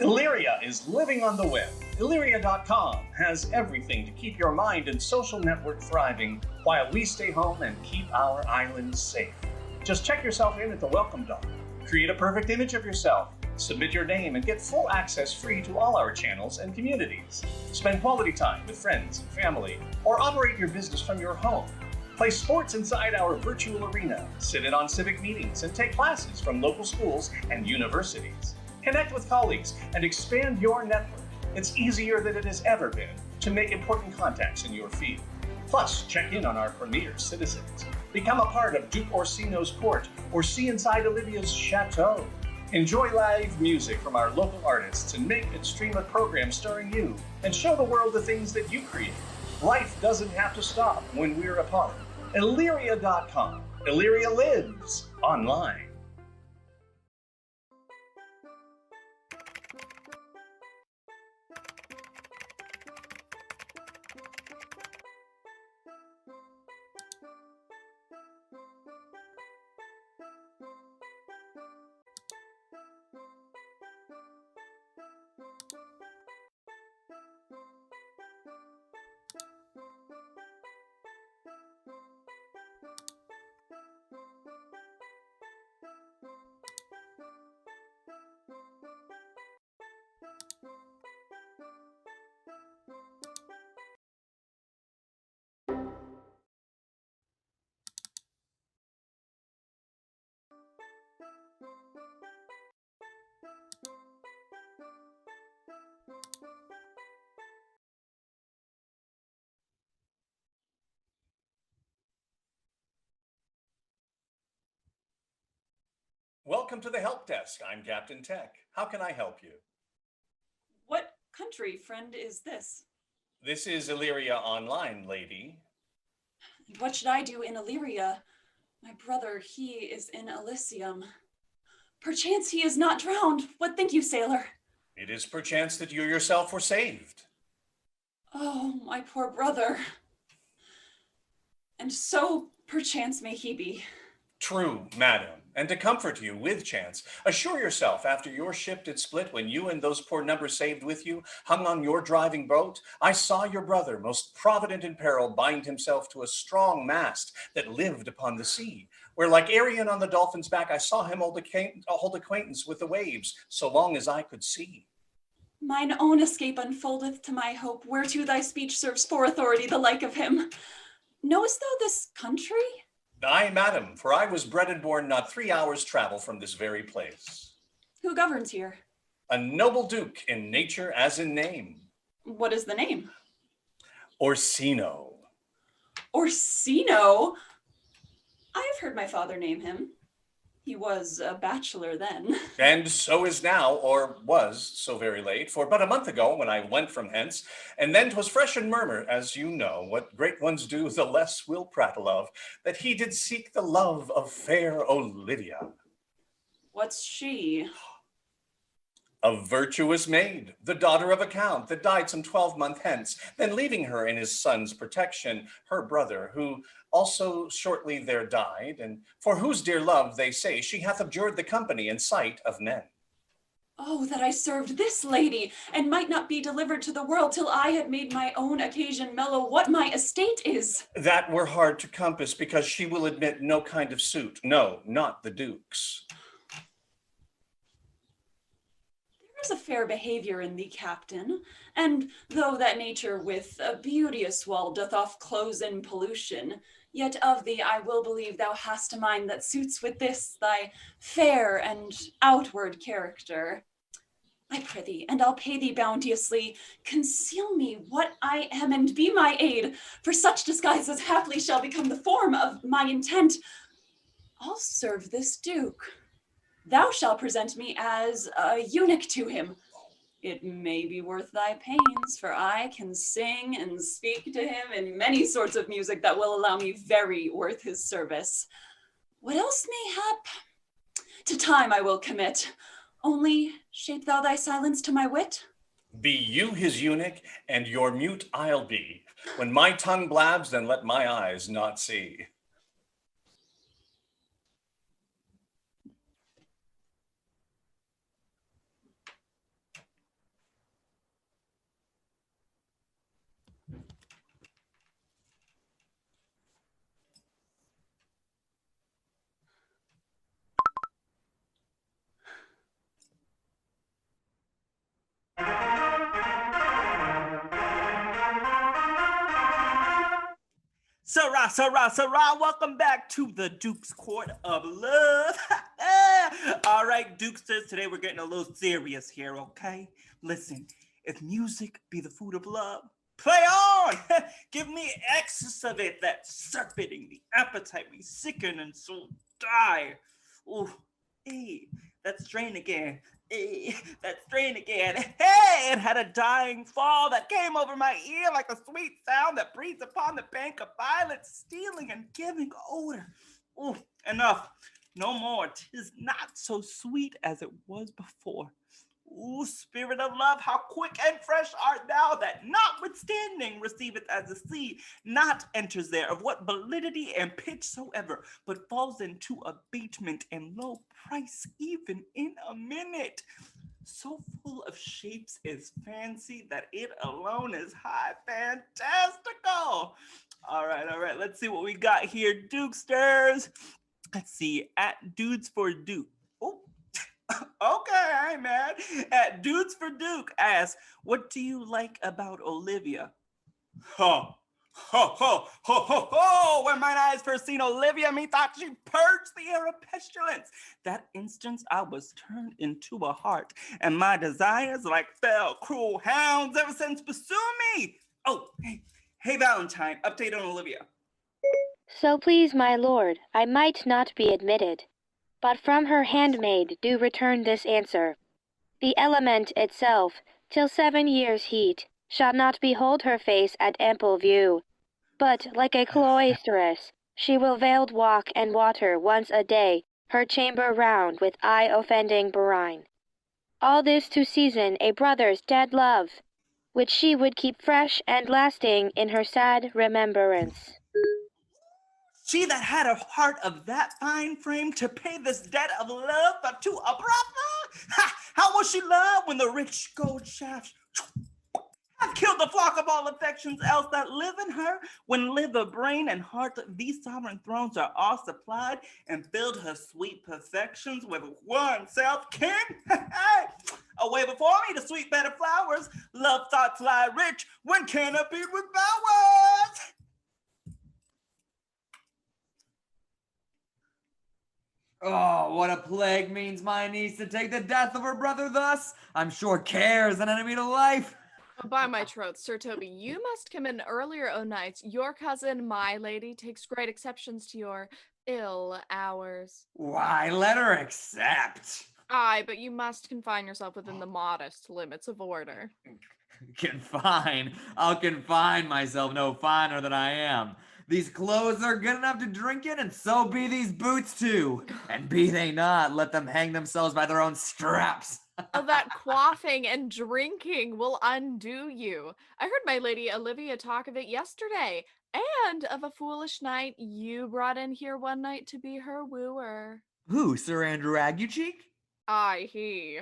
Illyria is living on the web. Illyria.com has everything to keep your mind and social network thriving while we stay home and keep our islands safe. Just check yourself in at the welcome dock. Create a perfect image of yourself. Submit your name and get full access free to all our channels and communities. Spend quality time with friends and family, or operate your business from your home. Play sports inside our virtual arena, sit in on civic meetings, and take classes from local schools and universities. Connect with colleagues and expand your network. It's easier than it has ever been to make important contacts in your field. Plus, check in on our premier citizens. Become a part of Duke Orsino's court or see inside Olivia's chateau. Enjoy live music from our local artists and make and stream a program starring you and show the world the things that you create. Life doesn't have to stop when we're apart. Illyria.com. Illyria lives online. Welcome to the help desk. I'm Captain Tech. How can I help you? What country, friend, is this? This is Illyria Online, lady. What should I do in Illyria? My brother, he is in Elysium. Perchance he is not drowned. What think you, sailor? It is perchance that you yourself were saved. Oh, my poor brother. And so perchance may he be. True, madam. And to comfort you with chance, assure yourself after your ship did split, when you and those poor numbers saved with you hung on your driving boat, I saw your brother, most provident in peril, bind himself to a strong mast that lived upon the sea, where like Arion on the dolphin's back, I saw him hold acquaintance with the waves, so long as I could see. Mine own escape unfoldeth to my hope, whereto thy speech serves for authority the like of him. Knowest thou this country? Aye, madam, for I was bred and born not 3 hours' travel from this very place. Who governs here? A noble duke in nature as in name. What is the name? Orsino. Orsino? I have heard my father name him. He was a bachelor then. And so is now, or was so very late, for but a month ago when I went from hence, and then 'twas fresh in murmur, as you know, what great ones do, the less we'll prattle of, that he did seek the love of fair Olivia. What's she? A virtuous maid, the daughter of a count that died some 12 months hence, then leaving her in his son's protection, her brother, who also shortly there died, and for whose dear love, they say, she hath abjured the company and sight of men. Oh, that I served this lady, and might not be delivered to the world till I had made my own occasion mellow what my estate is. That were hard to compass, because she will admit no kind of suit, no, not the Duke's. There is a fair behavior in thee, captain, and though that nature with a beauteous wall doth off close in pollution, yet of thee I will believe thou hast a mind that suits with this thy fair and outward character. I prithee, and I'll pay thee bounteously, conceal me what I am and be my aid, for such disguise as haply shall become the form of my intent. I'll serve this duke. Thou shalt present me as a eunuch to him. It may be worth thy pains, for I can sing and speak to him in many sorts of music that will allow me very worth his service. What else mayhap? To time I will commit. Only shape thou thy silence to my wit. Be you his eunuch, and your mute I'll be. When my tongue blabs, then let my eyes not see. Sarah, welcome back to the Duke's Court of Love. All right, Dukesters, today we're getting a little serious here, okay? Listen, if music be the food of love, play on! Give me excess of it, that surfeiting the appetite we sicken and so die. Ooh, hey, that strain again. Hey, that strain again. Hey, it had a dying fall that came over my ear like a sweet sound that breathes upon the bank of violets, stealing and giving odor. Ooh, enough. No more. 'Tis not so sweet as it was before. Ooh, spirit of love, how quick and fresh art thou, that notwithstanding receiveth as the sea, not enters there of what validity and pitch soever, but falls into abatement and low price even in a minute. So full of shapes is fancy that it alone is high fantastical. All right, let's see what we got here, Dukesters. Let's see, at Dudes for Duke. Oh, okay, I ain't mad. At Dudes for Duke asks, what do you like about Olivia? Ho, ho, ho, ho, ho, ho! When mine eyes first seen Olivia, methought she purged the air of pestilence. That instance I was turned into a hart, and my desires, like fell cruel hounds, ever since pursue me. Oh, hey, Valentine, update on Olivia. So please, my lord, I might not be admitted, but from her handmaid do return this answer. The element itself, till 7 years' heat, shall not behold her face at ample view, but like a cloisteress, she will veiled walk and water once a day her chamber round with eye-offending brine. All this to season a brother's dead love, which she would keep fresh and lasting in her sad remembrance. She that had a heart of that fine frame to pay this debt of love but to a brother? Ha! How will she love when the rich gold shafts have killed the flock of all affections else that live in her? When liver, brain, and heart, these sovereign thrones are all supplied, and filled her sweet perfections with one self-king? Away before me the sweet bed of flowers, love thoughts lie rich when canopied with bowers. Oh, what a plague means my niece to take the death of her brother thus! I'm sure care is an enemy to life. Oh, by my troth, Sir Toby, you must come in earlier o' nights. Your cousin, my lady, takes great exceptions to your ill hours. Why, let her accept. Aye, but you must confine yourself within the modest limits of order. Confine? I'll confine myself no finer than I am. These clothes are good enough to drink in, and so be these boots too. And be they not, let them hang themselves by their own straps. Oh, that quaffing and drinking will undo you. I heard my lady Olivia talk of it yesterday, and of a foolish knight you brought in here one night to be her wooer. Who, Sir Andrew Aguecheek? Aye, he.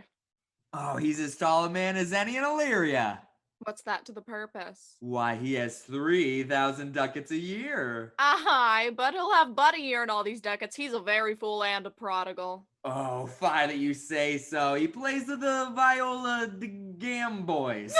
Oh, he's as tall a man as any in Illyria. What's that to the purpose? Why, he has 3,000 ducats a year. Aye, but he'll have Buddy earn all these ducats. He's a very fool and a prodigal. Oh, fie that you say so. He plays with the viola de gamboys.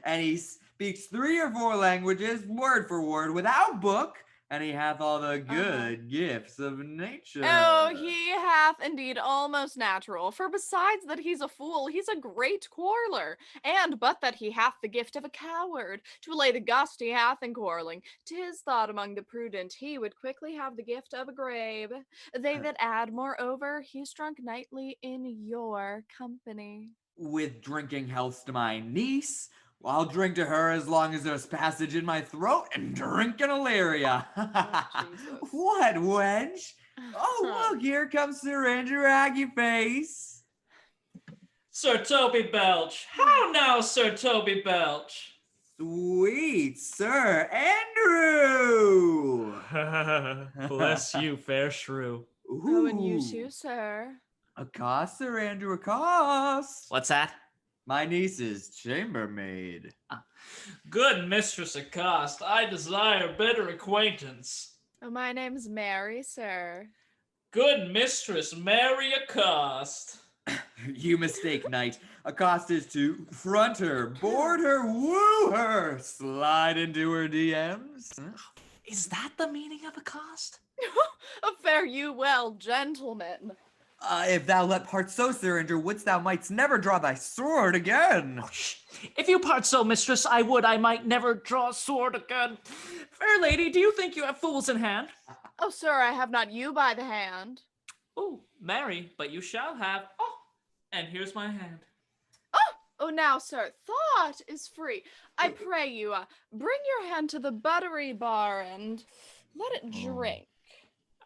And he speaks 3 or 4 languages, word for word, without book. And he hath all the good gifts of nature. Oh, he hath indeed almost natural. For besides that he's a fool, he's a great quarreler. And but that he hath the gift of a coward, to allay the gust he hath in quarreling, 'tis thought among the prudent he would quickly have the gift of a grave. They that add, moreover, he's drunk nightly in your company. With drinking healths to my niece, I'll drink to her as long as there's passage in my throat and drink in Illyria. Jesus. What, wench? Oh, look, here comes Sir Andrew Agueface. Sir Toby Belch. How now, Sir Toby Belch? Sweet Sir Andrew! Bless you, fair shrew. Oh, and you Ooh. too, sir. Accost, Sir Andrew, accost. What's that? My niece's chambermaid. Good Mistress Accost, I desire better acquaintance. Oh, my name's Mary, sir. Good Mistress Mary Accost. You mistake, knight. Accost is to front her, board her, woo her, slide into her DMs. Is that the meaning of accost? Fare you well, gentlemen. If thou let part so, Sir Andrew, wouldst thou mightst never draw thy sword again. If you part so, mistress, I might never draw a sword again. Fair lady, do you think you have fools in hand? Oh, sir, I have not you by the hand. Oh, marry, but you shall have. Oh, and here's my hand. Oh, now, sir, thought is free. I pray you, bring your hand to the buttery bar and let it drink.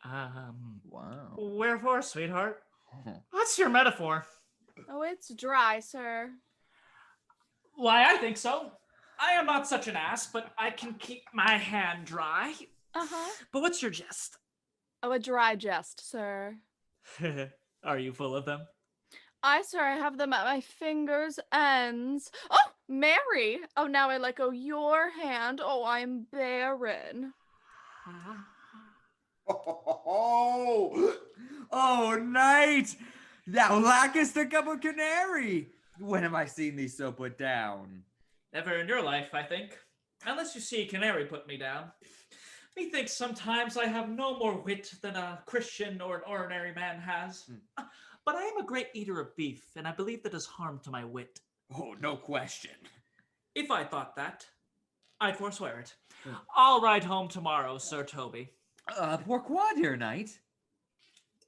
Wow. Wherefore, sweetheart? What's your metaphor? Oh, it's dry, sir. Why, I think so. I am not such an ass, but I can keep my hand dry. Uh-huh. But what's your jest? Oh, a dry jest, sir. Are you full of them? I, sir, I have them at my fingers' ends. Oh, Mary! Oh, now I let go your hand. Oh, I'm barren. Oh, knight! Thou lackest a cup of canary! When have I seen thee so put down? Never in your life, I think. Unless you see a canary put me down. Methinks sometimes I have no more wit than a Christian or an ordinary man has. But I am a great eater of beef, and I believe that is harm to my wit. Oh, no question. If I thought that, I'd forswear it. I'll ride home tomorrow, Sir Toby. Pourquoi, dear knight?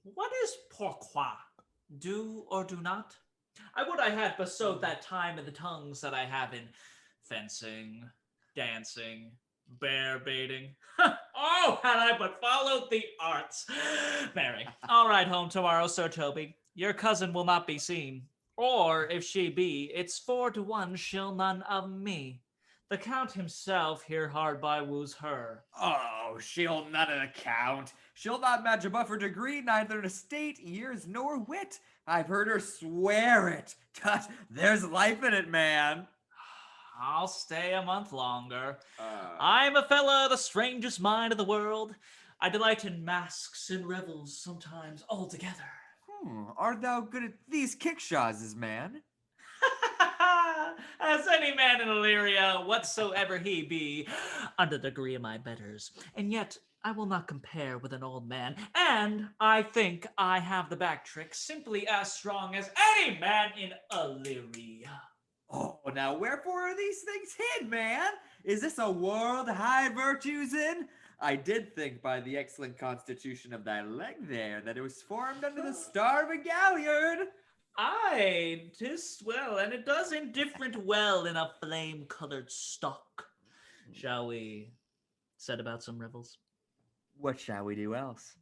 What is pourquoi? Do or do not? I would I had bestowed that time in the tongues that I have in fencing, dancing, bear baiting. Oh, had I but followed the arts. Mary, I'll ride home tomorrow, Sir Toby. Your cousin will not be seen. Or, if she be, it's 4 to 1 she'll none of me. The Count himself here hard by woos her. Oh, she'll none of the count. She'll not match above her degree, neither in estate, years, nor wit. I've heard her swear it. Tut, there's life in it, man. I'll stay a month longer. I'm a fella of the strangest mind of the world. I delight in masks and revels sometimes altogether. Art thou good at these kickshawses, man? As any man in Illyria, whatsoever he be, under the degree of my betters. And yet, I will not compare with an old man, and I think I have the back trick simply as strong as any man in Illyria. Oh, now wherefore are these things hid, man? Is this a world high virtues in? I did think by the excellent constitution of thy leg there that it was formed under the star of a galliard. Aye, 'tis well, and it does indifferent well in a flame-colored stock. Shall we set about some revels? What shall we do else?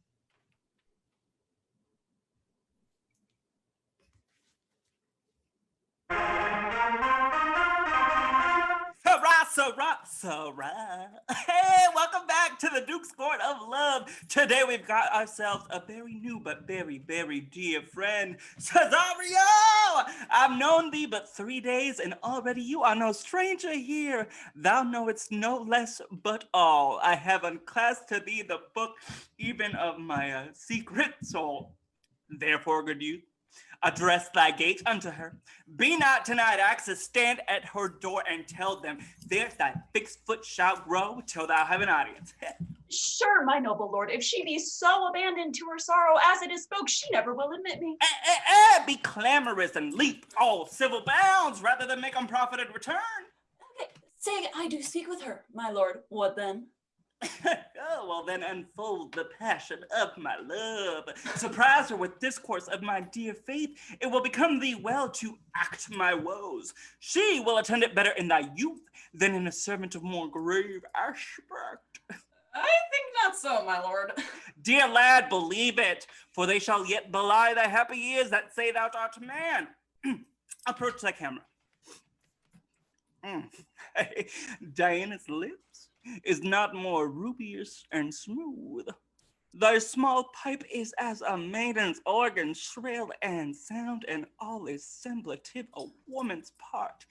Sarah. Hey, welcome back to the Duke's Court of Love. Today we've got ourselves a very new but very, very dear friend, Cesario! I've known thee but 3 days, and already you are no stranger here. Thou knowest no less but all. I have unclasped to thee the book even of my secret soul. Therefore, good youth, address thy gate unto her. Be not denied access. Stand at her door and tell them, there thy fixed foot shall grow till thou have an audience. Sure, my noble lord, if she be so abandoned to her sorrow as it is spoke, she never will admit me. Be clamorous and leap all civil bounds rather than make unprofited return. Okay, say I do speak with her, my lord. What then? Oh, well then unfold the passion of my love. Surprise her with discourse of my dear faith. It will become thee well to act my woes. She will attend it better in thy youth than in a servant of more grave aspect. I think not so, my lord. Dear lad, believe it, for they shall yet belie thy happy years that say thou art a man. Approach that camera. Diana's lips is not more rubious and smooth. Thy small pipe is as a maiden's organ, shrill and sound, and all is semblative a woman's part.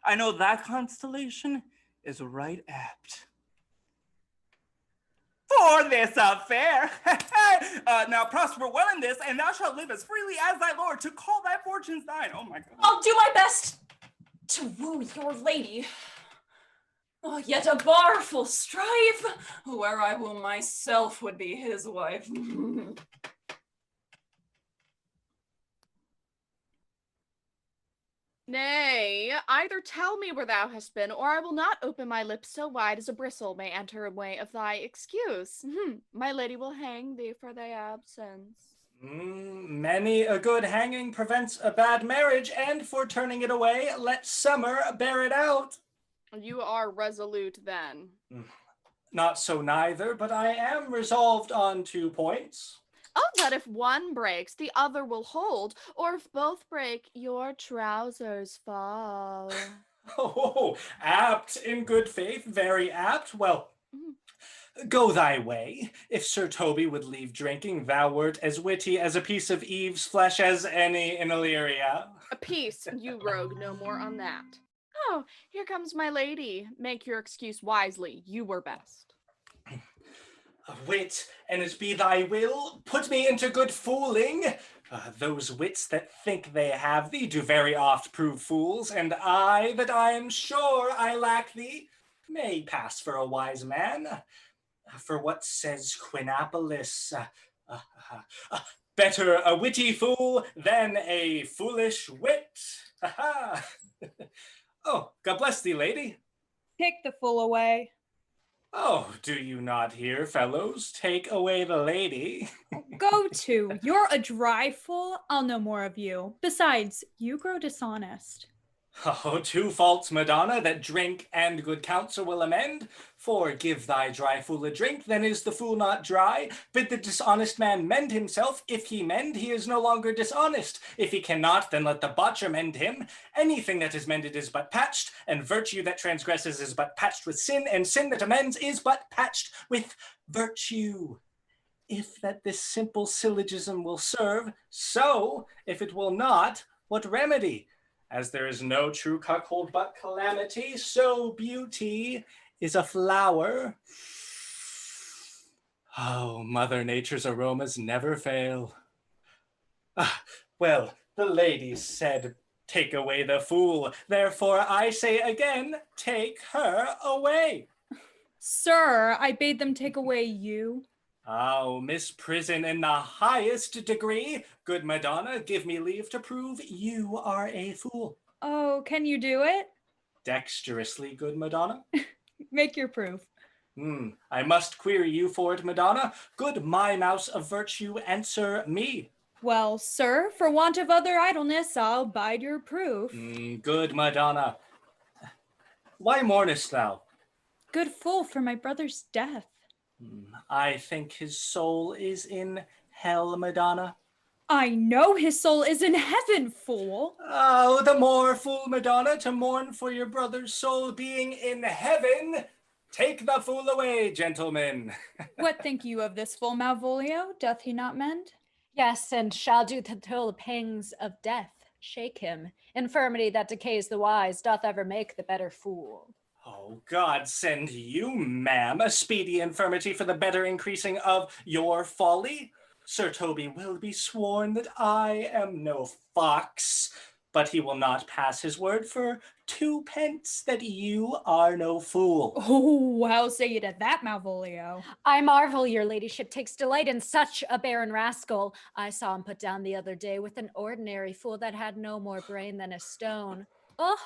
I know that constellation is right apt for this affair. Now prosper well in this, and thou shalt live as freely as thy lord to call thy fortunes thine. Oh my God. I'll do my best to woo your lady. Oh, yet a bar full strife, where I will myself would be his wife. Nay, either tell me where thou hast been, or I will not open my lips so wide as a bristle may enter in way of thy excuse. My lady will hang thee for thy absence. Many a good hanging prevents a bad marriage, and for turning it away, let summer bear it out. You are resolute then. Not so neither, but I am resolved on 2 points. Oh, that if one breaks, the other will hold, or if both break, your trousers fall. Oh, apt in good faith, very apt. Well, go thy way. If Sir Toby would leave drinking, thou wert as witty as a piece of Eve's flesh as any in Illyria. A piece, you rogue, no more on that. Oh, here comes my lady. Make your excuse wisely, you were best. Wit, and it be thy will, put me into good fooling. Those wits that think they have thee do very oft prove fools, and I, that I am sure I lack thee, may pass for a wise man. For what says Quinopolis? Better a witty fool than a foolish wit. Oh, God bless thee, lady. Take the fool away. Oh, do you not hear, fellows? Take away the lady. Go to. You're a dry fool. I'll know more of you. Besides, you grow dishonest. Oh, 2 faults, Madonna, that drink and good counsel will amend. For give thy dry fool a drink, then is the fool not dry. Bid the dishonest man mend himself. If he mend, he is no longer dishonest. If he cannot, then let the botcher mend him. Anything that is mended is but patched, and virtue that transgresses is but patched with sin, and sin that amends is but patched with virtue. If that this simple syllogism will serve, so, if it will not, what remedy? As there is no true cuckold but calamity, so beauty is a flower. Oh, Mother Nature's aromas never fail. Well, the lady said, take away the fool. Therefore, I say again, take her away. Sir, I bade them take away you. Oh, misprison in the highest degree. Good Madonna, give me leave to prove you are a fool. Oh, can you do it? Dexterously, good Madonna. Make your proof. I must query you for it, Madonna. Good my mouse of virtue, answer me. Well, sir, for want of other idleness, I'll bide your proof. Good Madonna. Why mournest thou? Good fool, for my brother's death. I think his soul is in hell, Madonna. I know his soul is in heaven, fool. Oh, the more fool, Madonna, to mourn for your brother's soul being in heaven. Take the fool away, gentlemen. What think you of this fool, Malvolio? Doth he not mend? Yes, and shall do till the pangs of death shake him. Infirmity that decays the wise doth ever make the better fool. Oh, God send you, ma'am, a speedy infirmity for the better increasing of your folly. Sir Toby will be sworn that I am no fox, but he will not pass his word for 2 pence that you are no fool. Oh, how say you to that, Malvolio? I marvel your ladyship takes delight in such a barren rascal. I saw him put down the other day with an ordinary fool that had no more brain than a stone. Oh,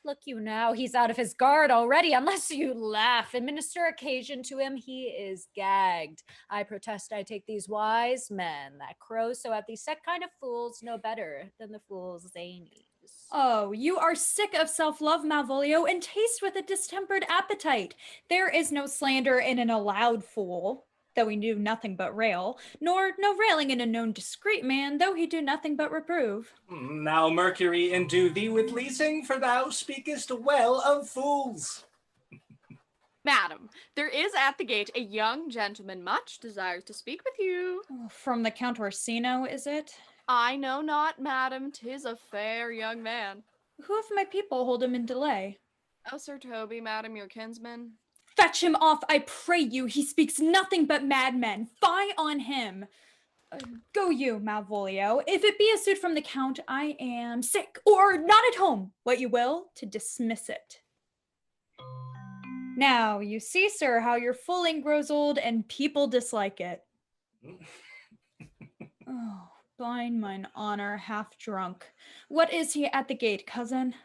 look you now, he's out of his guard already. Unless you laugh and minister occasion to him, he is gagged. I protest I take these wise men that crow so at these set kind of fools no better than the fools zanies. Oh, you are sick of self-love, Malvolio, and taste with a distempered appetite. There is no slander in an allowed fool. though he do nothing but rail, nor no railing in a known discreet man, though he do nothing but reprove. Now Mercury endue thee with leasing, for thou speakest well of fools. Madam, there is at the gate a young gentleman much desires to speak with you. Oh, from the Count Orsino, is it? I know not, madam, 'tis a fair young man. Who of my people hold him in delay? Oh, Sir Toby, madam, your kinsman. Fetch him off, I pray you. He speaks nothing but madmen. Fie on him. Go you, Malvolio. If it be a suit from the Count, I am sick, or not at home, what you will, to dismiss it. Now, you see, sir, how your fooling grows old and people dislike it. Oh, bind mine honor, half drunk. What is he at the gate, cousin?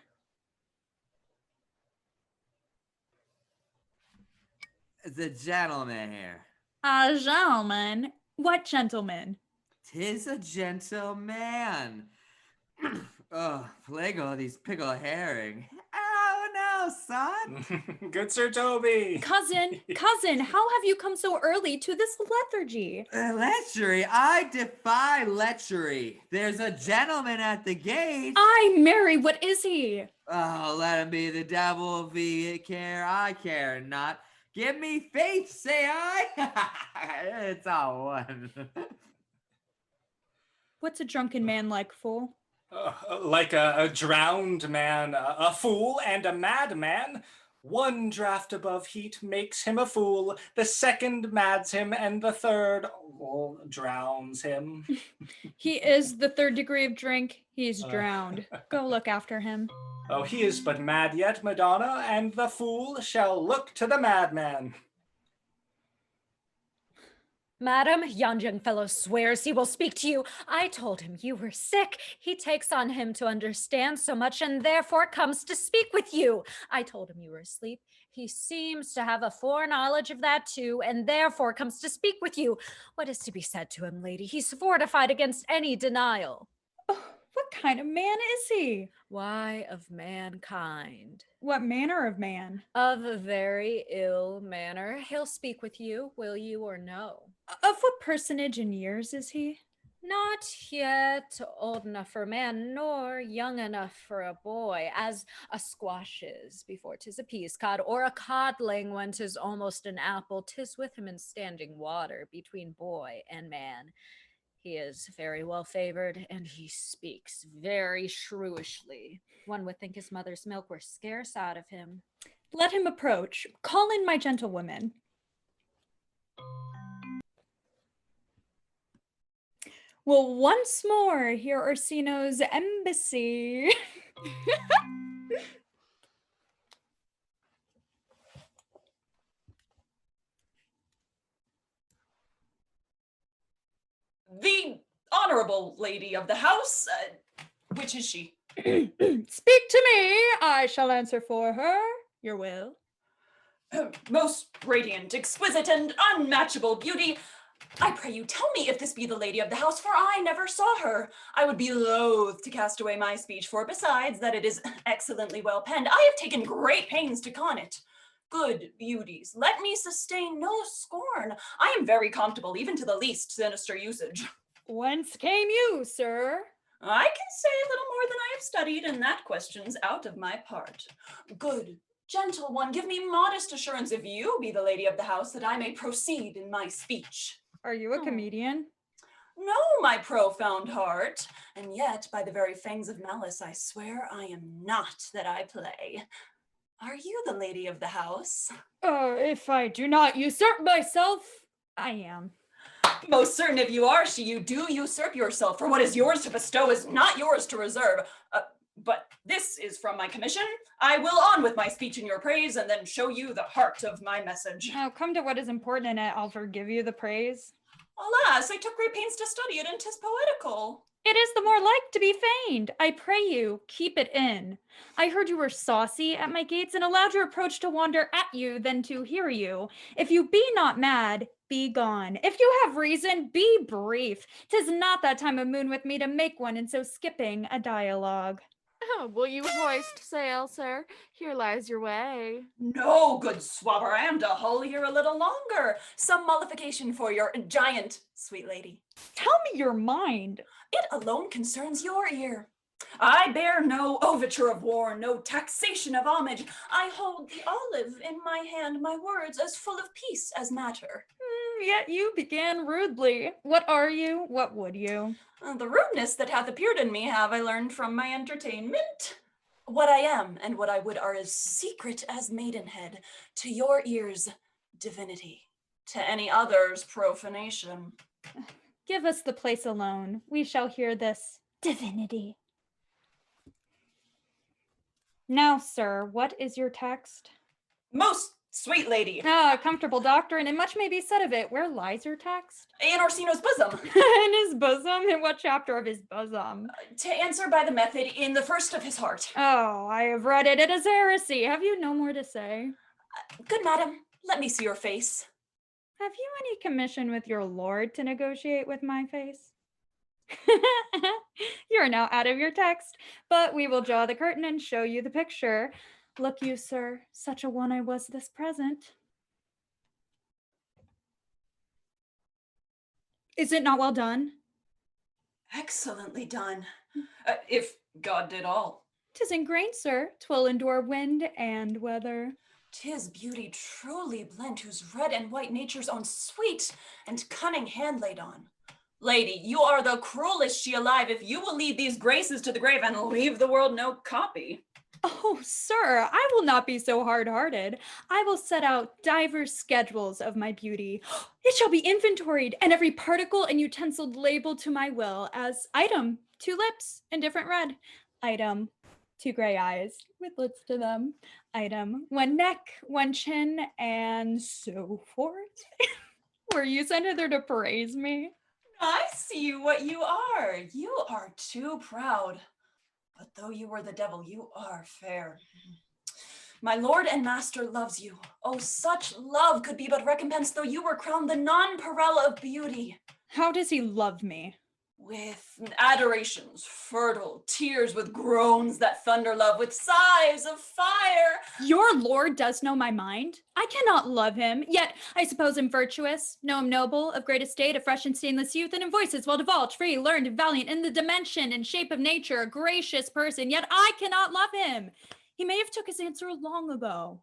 The gentleman here. A gentleman? What gentleman? 'Tis a gentleman. Oh, Plago, these pickled herring. Oh no, son. Good Sir Toby. Cousin, how have you come so early to this lethargy? Lechery, I defy lechery. There's a gentleman at the gate. Ay, Mary, what is he? Oh, let him be the devil, be it care, I care not. Give me faith, say I. It's all one. What's a drunken man like, fool? Like a drowned man, a fool, and a madman. One draught above heat makes him a fool, the second mads him, and the third drowns him. He is the third degree of drink. He's drowned. Go look after him. Oh, he is but mad yet, Madonna, and the fool shall look to the madman. Madam, yon young fellow swears he will speak to you. I told him you were sick. He takes on him to understand so much and therefore comes to speak with you. I told him you were asleep. He seems to have a foreknowledge of that too, and therefore comes to speak with you. What is to be said to him, lady? He's fortified against any denial. Oh, what kind of man is he? Why, of mankind. What manner of man? Of a very ill manner. He'll speak with you, will you or no? Of what personage in years is he? Not yet old enough for a man, nor young enough for a boy, as a squash is before 'tis a peas cod, or a codling when 'tis almost an apple. 'Tis with him in standing water between boy and man. He is very well favored, and he speaks very shrewishly. One would think his mother's milk were scarce out of him. Let him approach. Call in my gentlewoman. Well, once more, hear Orsino's embassy. The honorable lady of the house, which is she? Speak to me. I shall answer for her. Your will. Most radiant, exquisite, and unmatchable beauty. I pray you tell me if this be the lady of the house, for I never saw her. I would be loath to cast away my speech, for besides that it is excellently well penned, I have taken great pains to con it. Good beauties, let me sustain no scorn. I am very comfortable, even to the least sinister usage. Whence came you, sir? I can say little more than I have studied, and that question's out of my part. Good, gentle one, give me modest assurance if you be the lady of the house, that I may proceed in my speech. Are you a comedian? No, my profound heart, and yet by the very fangs of malice I swear I am not that I play. Are you the lady of the house? If I do not usurp myself, I am. Most certain if you are she, you do usurp yourself, for what is yours to bestow is not yours to reserve. But this is from my commission. I will on with my speech in your praise, and then show you the heart of my message. Now come to what is important in it. I'll forgive you the praise. Alas, I took great pains to study it, and 'tis poetical. It is the more like to be feigned. I pray you, keep it in. I heard you were saucy at my gates, and allowed your approach to wander at you than to hear you. If you be not mad, be gone. If you have reason, be brief. 'Tis not that time of moon with me to make one, and so skipping a dialogue. Will you hoist sail, sir? Here lies your way. No, good swabber, I am to hull here a little longer. Some mollification for your giant, sweet lady. Tell me your mind. It alone concerns your ear. I bear no overture of war, no taxation of homage. I hold the olive in my hand, my words as full of peace as matter. Yet you began rudely. What are you? What would you? The rudeness that hath appeared in me have I learned from my entertainment. What I am and what I would are as secret as maidenhead. To your ears, divinity. To any other's, profanation. Give us the place alone. We shall hear this divinity. Now, sir, what is your text? Most sweet lady. Ah, comfortable doctrine, and much may be said of it. Where lies your text? In Orsino's bosom. In his bosom? In what chapter of his bosom? To answer by the method, in the first of his heart. Oh, I have read it. It is heresy. Have you no more to say? Good madam, let me see your face. Have you any commission with your lord to negotiate with my face? You're now out of your text, but we will draw the curtain and show you the picture. Look you, sir, such a one I was this present. Is it not well done? Excellently done. If God did all. 'Tis ingrained, sir. 'Twill endure wind and weather. 'Tis beauty truly blent, whose red and white nature's own sweet and cunning hand laid on. Lady, you are the cruelest she alive, if you will lead these graces to the grave and leave the world no copy. Oh, sir, I will not be so hard-hearted. I will set out divers schedules of my beauty. It shall be inventoried, and every particle and utensil labeled to my will as item, 2 lips, indifferent red. Item, 2 gray eyes with lips to them. Item, 1 neck, 1 chin, and so forth. Were you sent hither to praise me? I see what you are. You are too proud. But though you were the devil, you are fair. My lord and master loves you. Oh, such love could be but recompense, though you were crowned the nonpareil of beauty. How does he love me? With adorations, fertile tears, with groans that thunder love, with sighs of fire. Your lord does know my mind. I cannot love him, yet I suppose him virtuous, know him noble, of great estate, of fresh and stainless youth, and in voices well divulged, free, learned, and valiant, in the dimension and shape of nature, a gracious person, yet I cannot love him. He may have took his answer long ago.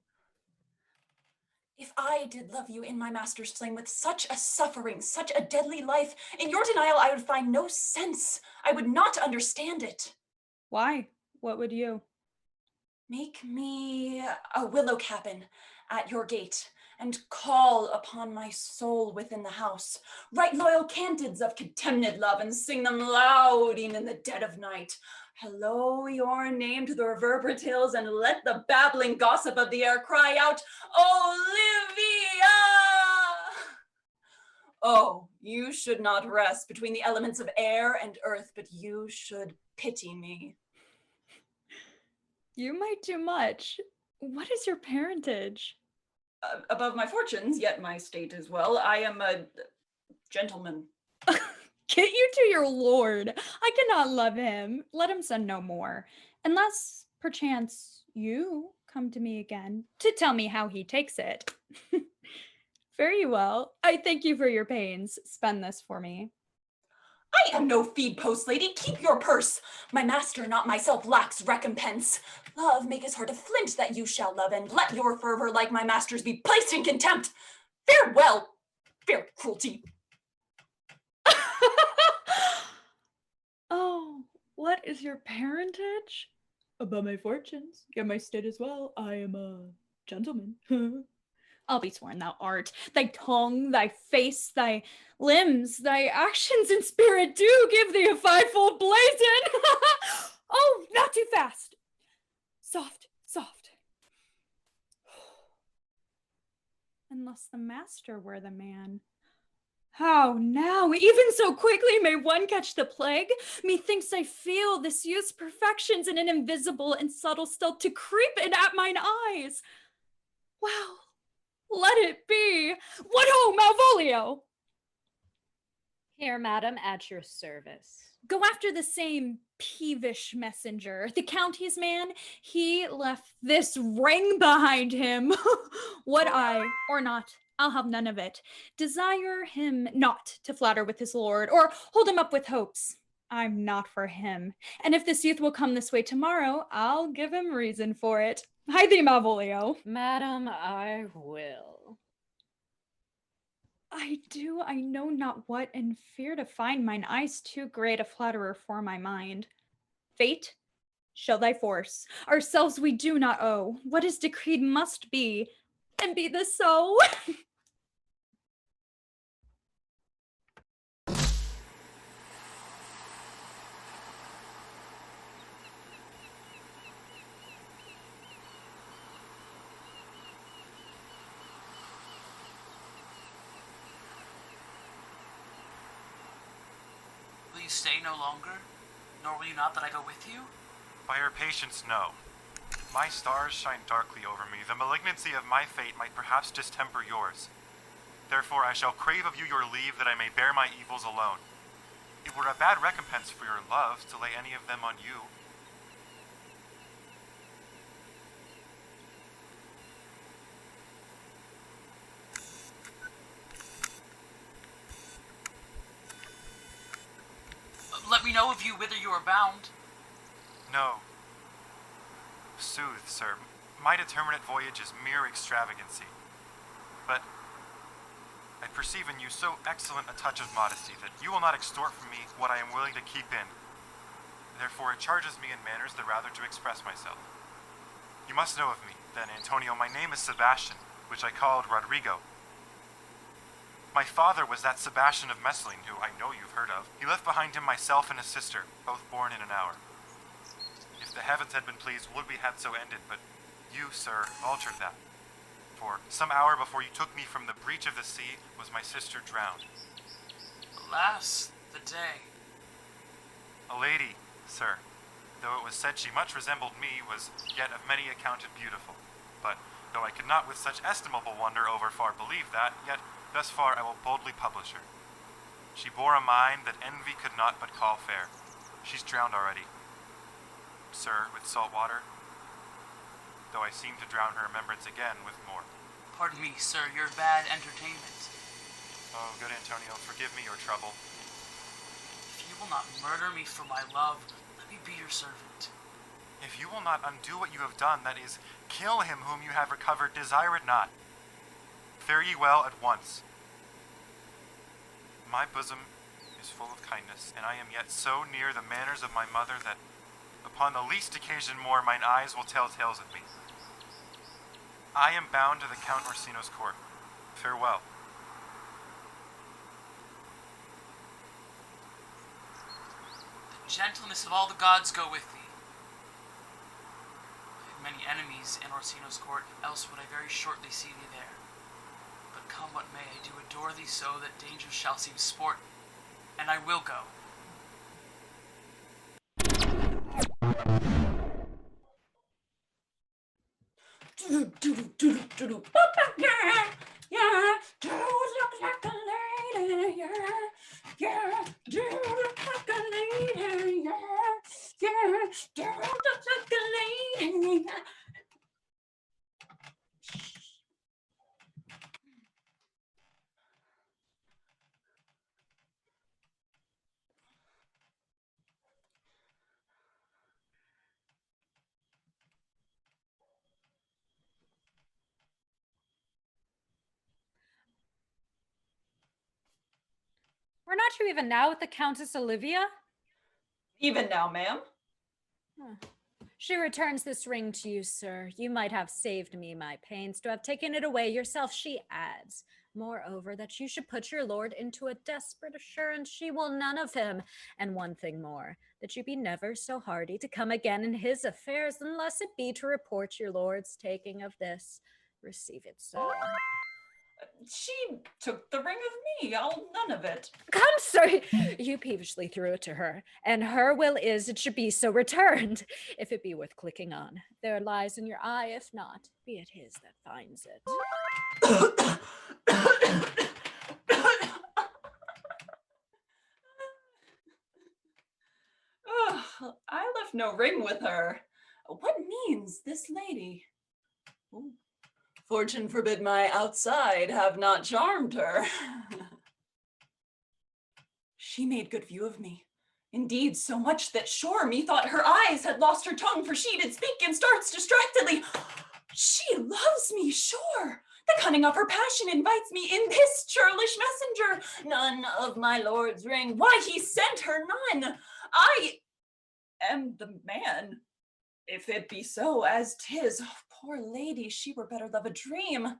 If I did love you in my master's flame with such a suffering, such a deadly life, in your denial I would find no sense. I would not understand it. Why? What would you? Make me a willow cabin at your gate, and call upon my soul within the house. Write loyal cantids of contemned love, and sing them louding in the dead of night. Hello your name to the reverberate hills, and let the babbling gossip of the air cry out, Olivia! Oh, you should not rest between the elements of air and earth, but you should pity me. You might do much. What is your parentage? Above my fortunes, yet my state is well. I am a gentleman. Get you to your lord. I cannot love him. Let him send no more. Unless, perchance, you come to me again to tell me how he takes it. Very well. I thank you for your pains. Spend this for me. I am no feed post, lady. Keep your purse. My master, not myself, lacks recompense. Love make his heart a flint that you shall love, and let your fervor, like my master's, be placed in contempt. Farewell, fair cruelty. Oh, what is your parentage? Above my fortunes, yet my state as well. I am a gentleman. I'll be sworn thou art. Thy tongue, thy face, thy limbs, thy actions and spirit do give thee a fivefold blazon. Oh, not too fast. Soft, soft. Unless the master were the man. How now? Even so quickly may one catch the plague? Methinks I feel this youth's perfections in an invisible and subtle stealth to creep in at mine eyes. Well, let it be. What ho, Malvolio? Here, madam, at your service. Go after the same peevish messenger. The county's man, he left this ring behind him. What I, or not, I'll have none of it. Desire him not to flatter with his lord, or hold him up with hopes. I'm not for him. And if this youth will come this way tomorrow, I'll give him reason for it. Hide thee, Malvolio. Madam, I will. I know not what, and fear to find mine eyes too great a flatterer for my mind. Fate, show thy force. Ourselves we do not owe. What is decreed must be, and be this so. Will you stay no longer? Nor will you not that I go with you? By your patience, no. My stars shine darkly over me. The malignancy of my fate might perhaps distemper yours. Therefore I shall crave of you your leave that I may bear my evils alone. It were a bad recompense for your love to lay any of them on you. Let me know of you whither you are bound. No. Sooth, sir, my determinate voyage is mere extravagancy. But I perceive in you so excellent a touch of modesty that you will not extort from me what I am willing to keep in. Therefore it charges me in manners the rather to express myself. You must know of me, then, Antonio. My name is Sebastian, which I called Rodrigo. My father was that Sebastian of Messling, who I know you've heard of. He left behind him myself and a sister, both born in an hour. If the heavens had been pleased, would we had so ended, but you, sir, altered that. For some hour before you took me from the breach of the sea, was my sister drowned. Alas, the day. A lady, sir, though it was said she much resembled me, was yet of many accounted beautiful. But though I could not with such estimable wonder over far believe that, yet thus far I will boldly publish her. She bore a mind that envy could not but call fair. She's drowned already. Sir, with salt water, though I seem to drown her remembrance again with more. Pardon me, sir, your bad entertainment. Oh, good Antonio, forgive me your trouble. If you will not murder me for my love, let me be your servant. If you will not undo what you have done, that is, kill him whom you have recovered, desire it not. Fare ye well at once. My bosom is full of kindness, and I am yet so near the manners of my mother that upon the least occasion more mine eyes will tell tales of me. I am bound to the Count Orsino's court. Farewell. The gentleness of all the gods go with thee. I have many enemies in Orsino's court, else would I very shortly see thee there. But come what may, I do adore thee so that danger shall seem sport, and I will go. We're not you even now with the Countess Olivia? Even now, ma'am. She returns this ring to you, sir. You might have saved me my pains to have taken it away yourself, she adds. Moreover, that you should put your lord into a desperate assurance she will none of him. And one thing more, that you be never so hardy to come again in his affairs, unless it be to report your lord's taking of this. Receive it so. She took the ring of me, all none of it. Come, sir, you peevishly threw it to her, and her will is it should be so returned. If it be worth clicking on, there lies in your eye. If not, be it his that finds it. no ring with her. What means this lady? Ooh. Fortune forbid my outside have not charmed her. She made good view of me. Indeed, so much that sure methought her eyes had lost her tongue, for she did speak and starts distractedly. She loves me, sure. The cunning of her passion invites me in this churlish messenger. None of my lord's ring. Why, he sent her none. I am the man. If it be so as 'tis, oh, poor lady, she were better love a dream.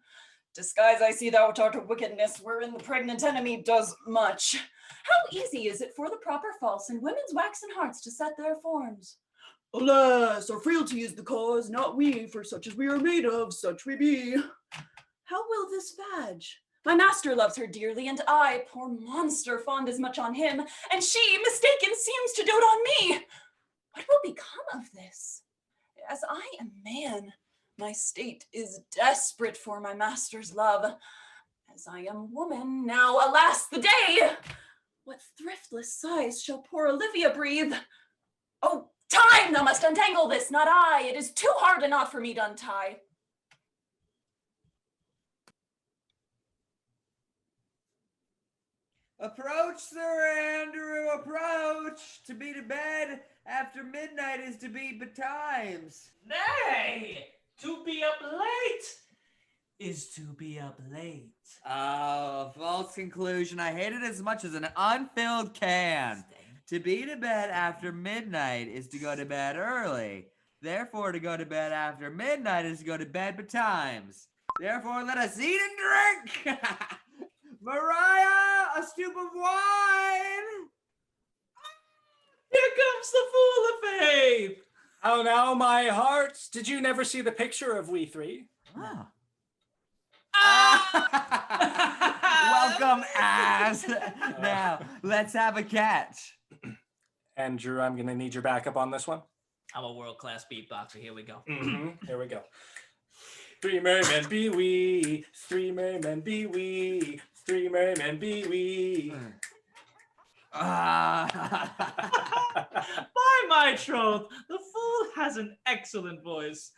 Disguise I see thou art a wickedness, wherein the pregnant enemy does much. How easy is it for the proper false in women's waxen hearts to set their forms? Alas, our frailty is the cause, not we, for such as we are made of, such we be. How will this fadge? My master loves her dearly, and I, poor monster, fond as much on him, and she, mistaken, seems to dote on me. What will become of this? As I am man, my state is desperate for my master's love. As I am woman, now alas the day! What thriftless sighs shall poor Olivia breathe? Oh, time, thou must untangle this, not I. It is too hard a knot for me to untie. Approach, Sir Andrew, approach! To be to bed after midnight is to be betimes. Nay, to be up late is to be up late. Oh, false conclusion. I hate it as much as an unfilled can. To be to bed after midnight is to go to bed early. Therefore, to go to bed after midnight is to go to bed betimes. Therefore, let us eat and drink! Mariah, a stoup of wine! Here comes the fool of faith! How now, my hearts? Did you never see the picture of we three? Oh. Welcome, ass. Now, let's have a catch. Andrew, I'm going to need your backup on this one. I'm a world-class beatboxer. Here we go. Here we go. Three merry men be we, three merry men be we, three merry men be we. By my troth, the fool has an excellent voice.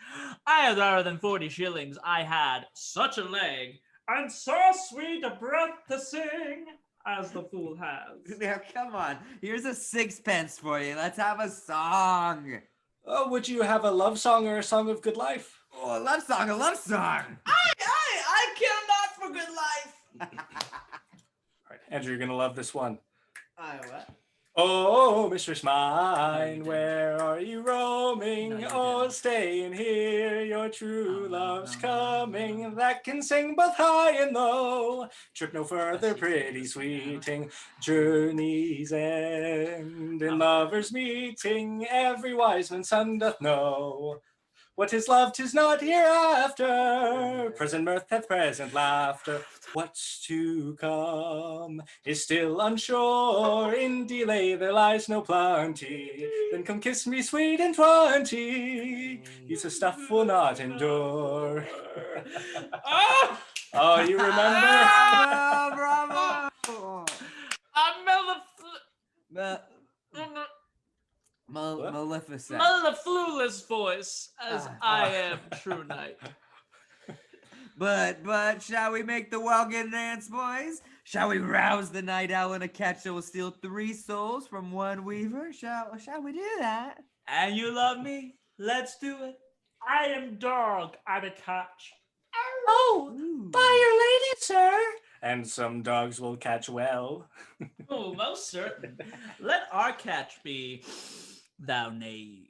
I had rather than 40 shillings. I had such a leg and so sweet a breath to sing as the fool has. Now, come on. Here's a sixpence for you. Let's have a song. Oh, would you have a love song or a song of good life? Oh, a love song, a love song. I care not for good life. All right, Andrew, you're going to love this one. What? Oh, mistress mine, where are you roaming? Oh, stay in here, your true love's coming, that can sing both high and low. Trip no further, pretty sweeting, journey's end in lovers' meeting, every wise man's son doth know. What is love, 'tis not hereafter, present mirth hath present laughter. What's to come is still unsure, in delay there lies no plenty. Then come kiss me sweet and 20, piece of stuff will not endure. Oh, you remember? Bravo! Maleficent. Mellifluous voice, as I am true knight. But shall we make the welkin dance, boys? Shall we rouse the night owl in a catch that will steal 3 souls from one weaver? Shall we do that? And you love me? Let's do it. I am dog, I'm a catch. Oh, Ooh. by your lady, sir. And some dogs will catch well. Oh, most certain. Let our catch be thou knave.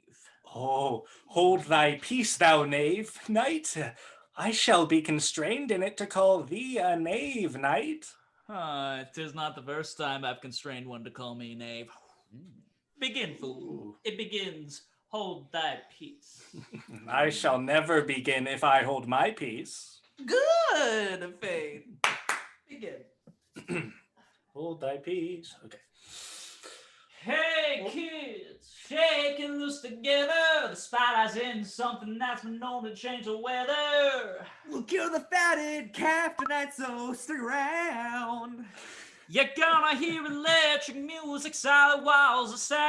Oh, hold thy peace, thou knave, knight. I shall be constrained in it to call thee a knave, knight. 'Tis not the first time I've constrained one to call me knave. Begin, fool. It begins. Hold thy peace. I shall never begin if I hold my peace. Good, Faith. Begin. Hold thy peace. Okay. Hey, kids, shake and loose together. The spotlight's in something that's been known to change the weather. We'll kill the fatted calf tonight, so stick around. You're gonna hear electric music, solid walls of sound.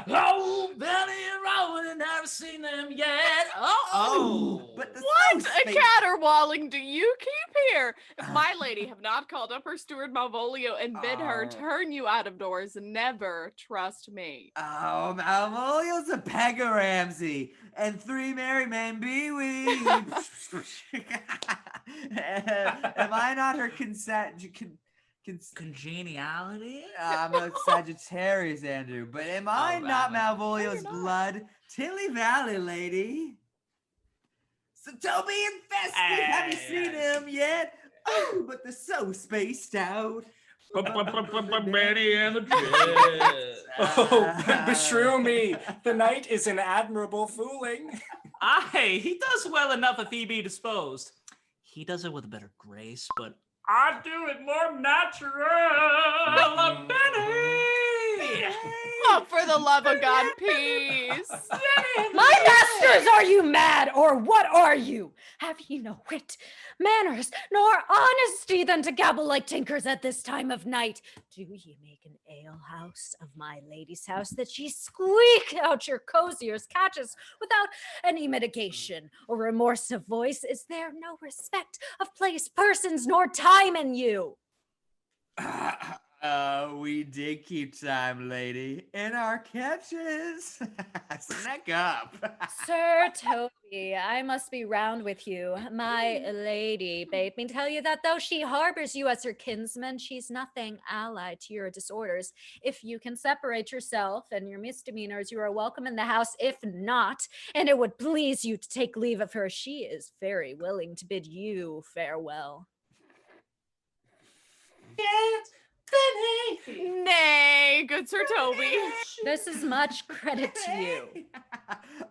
Oh, Benny and Rowan, I've seen them yet. Oh. But the What so a space- caterwauling do you keep here? If my lady have not called up her steward Malvolio and bid her turn you out of doors, never trust me. Oh, Malvolio's a Pegger Ramsey, and 3 merry men be we. Am I not her Congeniality? I'm a Sagittarius, Andrew, but am I not Malvolio's blood? Tilly Valley, lady. So Toby and Festive, have you seen him yet? Oh, but they're so spaced out. Benny and the Jets. Oh, beshrew me. The knight is an admirable fooling. Aye, he does well enough if he be disposed. He does it with a better grace, but I do it more natural. Benny! Oh, for the love of God, peace. My masters, are you mad, or what are you? Have ye no wit, manners, nor honesty than to gabble like tinkers at this time of night? Do ye make an alehouse of my lady's house that ye squeak out your coziers catches without any mitigation or remorse of voice? Is there no respect of place, persons, nor time in you? We did keep time, lady, in our catches. Snack up. Sir Toby, I must be round with you. My lady bade me tell you that though she harbors you as her kinsman, she's nothing allied to your disorders. If you can separate yourself and your misdemeanors, you are welcome in the house. If not, and it would please you to take leave of her, she is very willing to bid you farewell. Yes, Benny! Nay, good Sir Toby. This is much credit to you.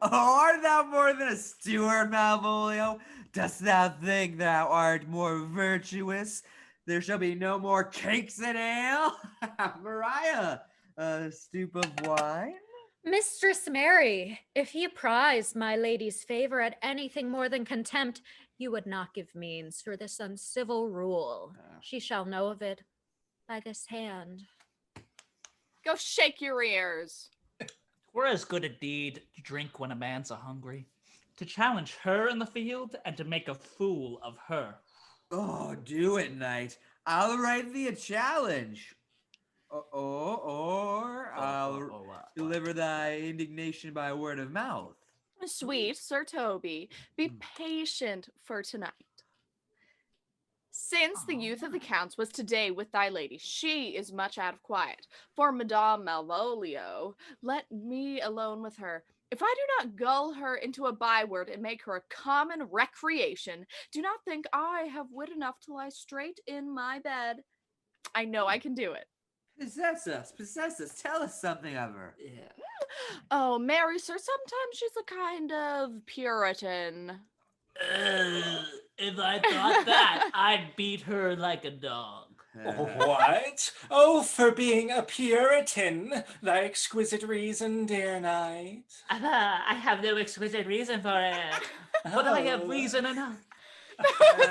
Oh, art thou more than a steward, Malvolio? Dost thou think thou art more virtuous? There shall be no more cakes and ale. Mariah, a stoup of wine? Mistress Mary, if ye prize my lady's favor at anything more than contempt, you would not give means for this uncivil rule. She shall know of it by this hand. Go shake your ears. Twere as good a deed to drink when a man's a-hungry, to challenge her in the field, and to make a fool of her. Oh, do it, knight. I'll write thee a challenge. Or I'll deliver thy indignation by word of mouth. Sweet Sir Toby, be patient for tonight. Since the youth of the counts was today with thy lady, she is much out of quiet. For Madame Malvolio, let me alone with her. If I do not gull her into a byword and make her a common recreation, do not think I have wit enough to lie straight in my bed. I know I can do it. Possess us, tell us something of her. Oh, Mary, sir, sometimes she's a kind of Puritan. If I thought that, I'd beat her like a dog. What? Oh, for being a Puritan, thy exquisite reason, dear knight. I have no exquisite reason for it, but I have reason enough.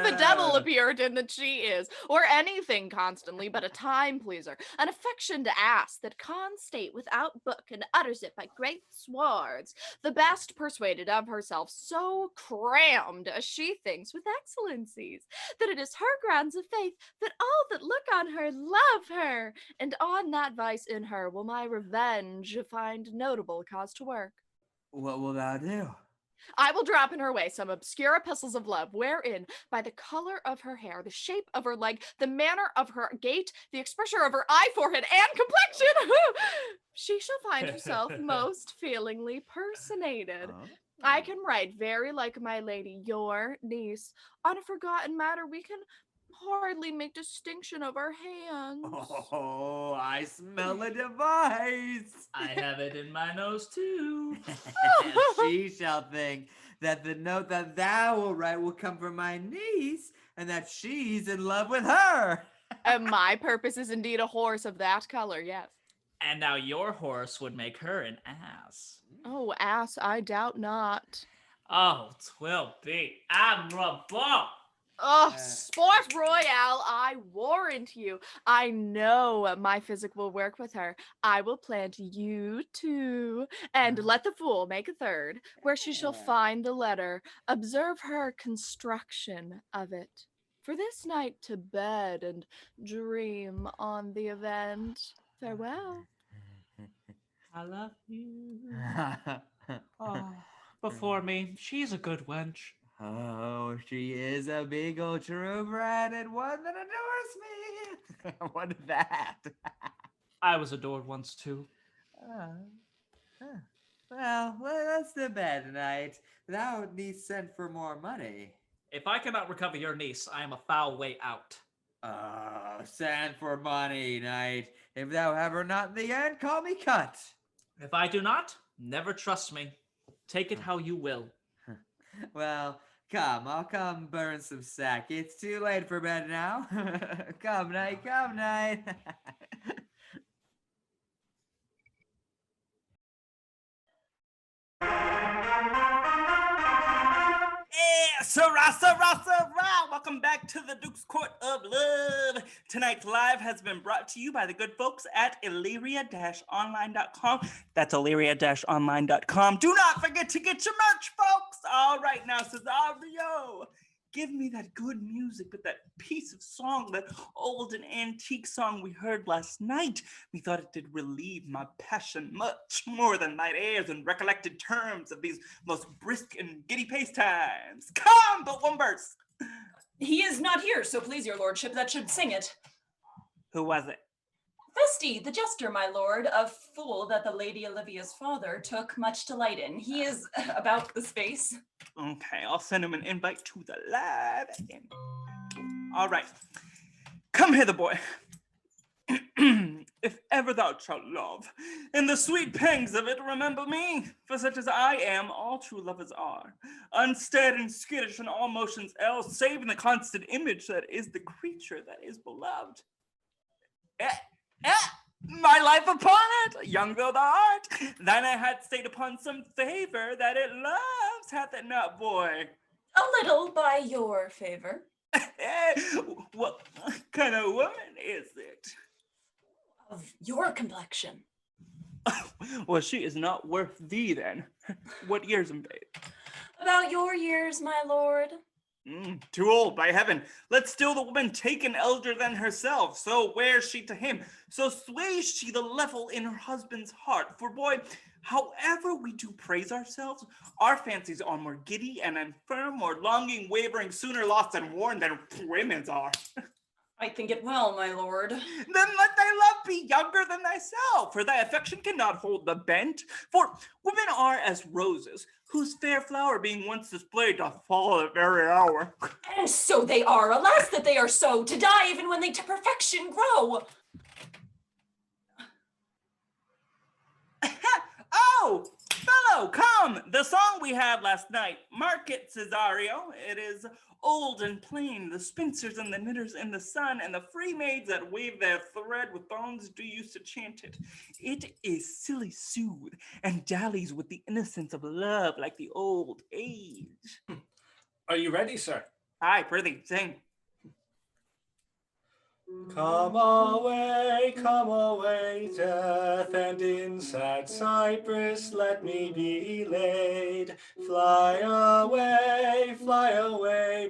The devil a Puritan that she is, or anything constantly but a time pleaser, an affectioned ass that constate without book and utters it by great swords, the best persuaded of herself, so crammed as she thinks with excellencies, that it is her grounds of faith that all that look on her love her, and on that vice in her will my revenge find notable cause to work. What will thou do? I will drop in her way some obscure epistles of love, wherein, by the color of her hair, the shape of her leg, the manner of her gait, the expression of her eye, forehead, and complexion, she shall find herself most feelingly personated. I can write very like my lady, your niece. On a forgotten matter, we can hardly make distinction of our hands. Oh, I smell a device. I have it in my nose too. She shall think that the note that thou will write will come from my niece, and that she's in love with her. And my purpose is indeed a horse of that color, yes. And now your horse would make her an ass. Oh, ass, I doubt not. Oh, 'twill be admirable. Oh, sport royale, I warrant you. I know my physic will work with her. I will plant you two, and let the fool make a third, where she shall find the letter, observe her construction of it. For this night to bed and dream on the event. Farewell. I love you. Oh, before me, she's a good wench. Oh, she is a big old true-bred and one that adores me. What is that? I was adored once too. Well, let's to bed tonight. Thou needs send for more money. If I cannot recover your niece, I am a foul way out. Send for money, knight. If thou have her not in the end, call me cut. If I do not, never trust me. Take it how you will. Well, come, I'll come burn some sack. It's too late for bed now. Come, knight, come, knight. Sarah, Sarah, Sarah! Welcome back to the Duke's Court of Love. Tonight's live has been brought to you by the good folks at Illyria-online.com. That's Illyria-online.com. Do not forget to get your merch, folks! All right, now, Cesario, give me that good music with that piece of song, that old and antique song we heard last night. We thought it did relieve my passion much more than night airs and recollected terms of these most brisk and giddy pace times. Come, but one verse. He is not here, so please your lordship, that should sing it. Who was it? Festi, the jester, my lord, a fool that the Lady Olivia's father took much delight in. He is about the space. Okay, I'll send him an invite to the live. All right, come hither, boy. If ever thou shalt love, in the sweet pangs of it remember me, for such as I am, all true lovers are, unstead and skittish in all motions else, save in the constant image that is the creature that is beloved. My life upon it, young though thou art, thine I had stayed upon some favor that it loves, hath it not, boy? A little by your favor. What kind of woman is it? Of your complexion. Well, she is not worth thee then. What years in babe? About your years, my lord. Too old, by heaven. Let still the woman take an elder than herself. So wears she to him. So sways she the level in her husband's heart. For boy, however we do praise ourselves, our fancies are more giddy and infirm, more longing, wavering, sooner lost and worn than women's are. I think it well, my lord. Then let thy love be younger than thyself, for thy affection cannot hold the bent. For women are as roses, whose fair flower being once displayed doth fall at very hour. And so they are, alas that they are so, to die even when they to perfection grow. Oh, fellow, come! The song we had last night. Mark it, Cesario. It is old and plain. The spinsters and the knitters in the sun, and the free maids that weave their thread with bones do use to chant it. It is silly soothe, and dallies with the innocence of love like the old age. Are you ready, sir? Aye, prithee, sing. Come away, death, and in sad cypress let me be laid. Fly away,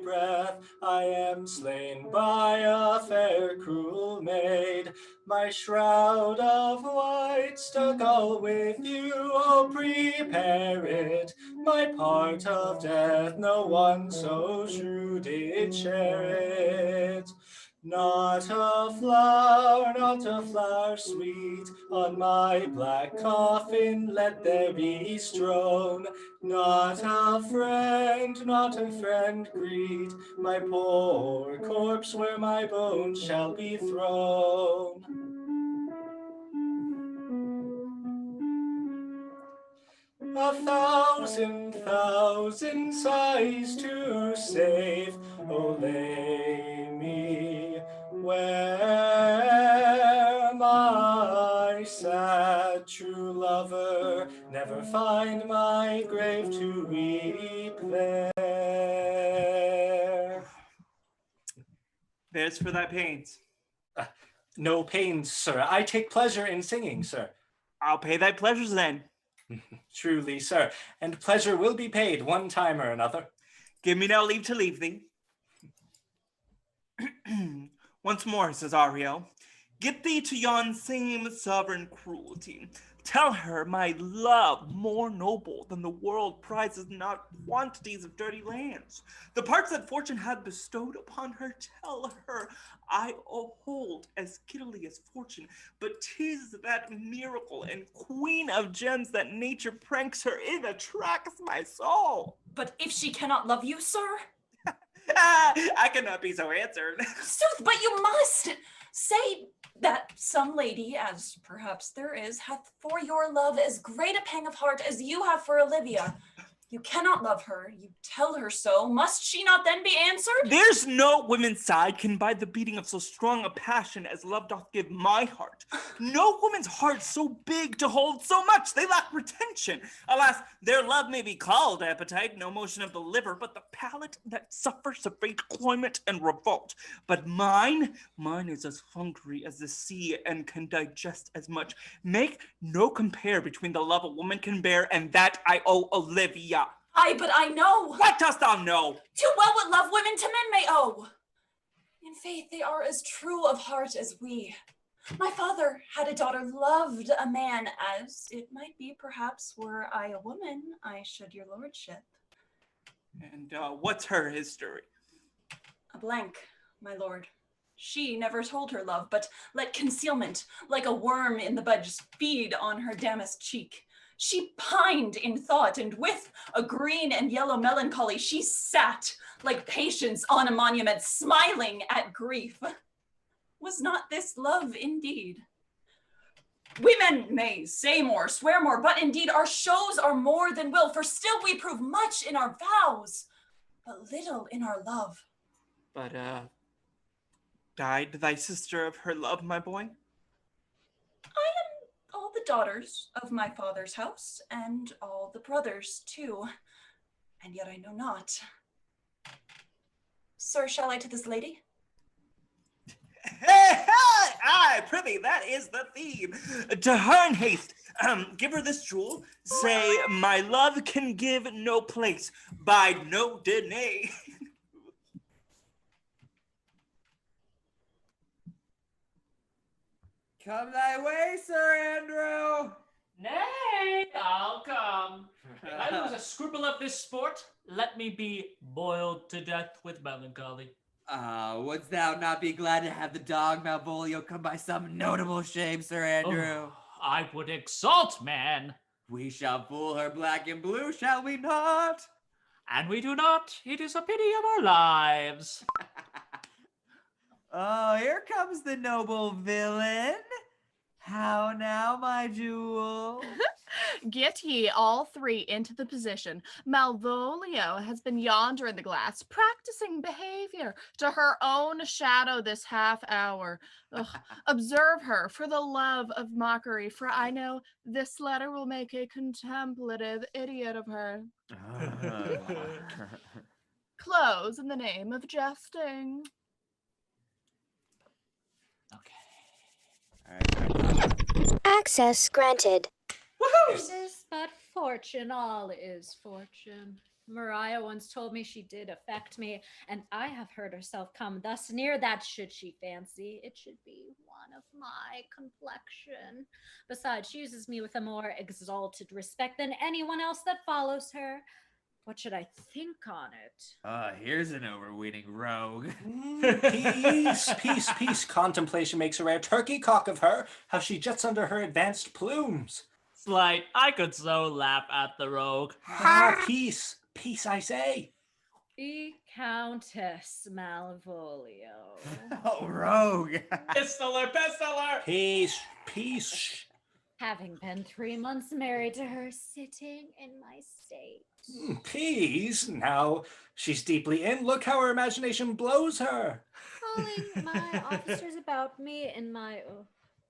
breath, I am slain by a fair cruel maid. My shroud of white stuck all with you, oh prepare it. My part of death no one so shrewd did share it. Not a flower sweet, on my black coffin let there be strown. Not a friend greet my poor corpse where my bones shall be thrown. A thousand sighs to save, oh lay me where my sad true lover never find my grave to weep there. There's for thy pains. No pains, sir. I take pleasure in singing, sir. I'll pay thy pleasures then. Truly, sir, and pleasure will be paid one time or another. Give me now leave to leave thee. Once more, Cesario, get thee to yon same sovereign cruelty. Tell her my love more noble than the world prizes not quantities of dirty lands. The parts that fortune had bestowed upon her, tell her I hold as giddily as fortune, but 'tis that miracle and queen of gems that nature pranks her in attracts my soul. But if she cannot love you, sir? I cannot be so answered. Sooth, but you must! Say that some lady, as perhaps there is, hath for your love as great a pang of heart as you have for Olivia. You cannot love her, you tell her so. Must she not then be answered? There's no woman's side can buy the beating of so strong a passion as love doth give my heart. No woman's heart so big to hold so much, they lack retention. Alas, their love may be called appetite, no motion of the liver, but the palate that suffers a faint climate and revolt. But mine is as hungry as the sea and can digest as much. Make no compare between the love a woman can bear and that I owe Olivia. Aye, but I know. What dost thou know? Too well what love women to men may owe. In faith, they are as true of heart as we. My father had a daughter, loved a man, as it might be, perhaps, were I a woman, I should your lordship. And what's her history? A blank, my lord. She never told her love, but let concealment, like a worm in the bud, feed on her damask cheek. She pined in thought, and with a green and yellow melancholy, she sat like Patience on a monument, smiling at grief. Was not this love indeed? Women may say more, swear more, but indeed our shows are more than will, for still we prove much in our vows, but little in our love. But, died thy sister of her love, my boy? All the daughters of my father's house, and all the brothers too, and yet I know not. Sir, shall I to this lady? Hey, aye, prithee, that is the theme. To her in haste, give her this jewel, say, my love can give no place, bide no denay. Come thy way, Sir Andrew. Nay, I'll come. If I lose a scruple of this sport, let me be boiled to death with melancholy. Wouldst thou not be glad to have the dog Malvolio come by some notable shame, Sir Andrew? Oh, I would exalt, man. We shall fool her black and blue, shall we not? And we do not. It is a pity of our lives. Oh, here comes the noble villain. How now, my jewel? Get ye all three into the position. Malvolio has been yonder in the glass, practicing behavior to her own shadow this half hour. Ugh, observe her for the love of mockery, for I know this letter will make a contemplative idiot of her. Close in the name of jesting. Access granted. It is but fortune, all is fortune. Mariah once told me she did affect me, and I have heard herself come thus near that should she fancy it should be one of my complexion. Besides, she uses me with a more exalted respect than anyone else that follows her. What should I think on it? Here's an overweening rogue. Peace. Contemplation makes a rare turkey cock of her, how she jets under her advanced plumes. Slight, I could so laugh at the rogue. Peace, I say. The Countess Malvolio. Oh, rogue. Pistoler! Peace. Having been 3 months married to her, sitting in my state. Peace. Now she's deeply in. Look how her imagination blows her. Calling my officers about me in my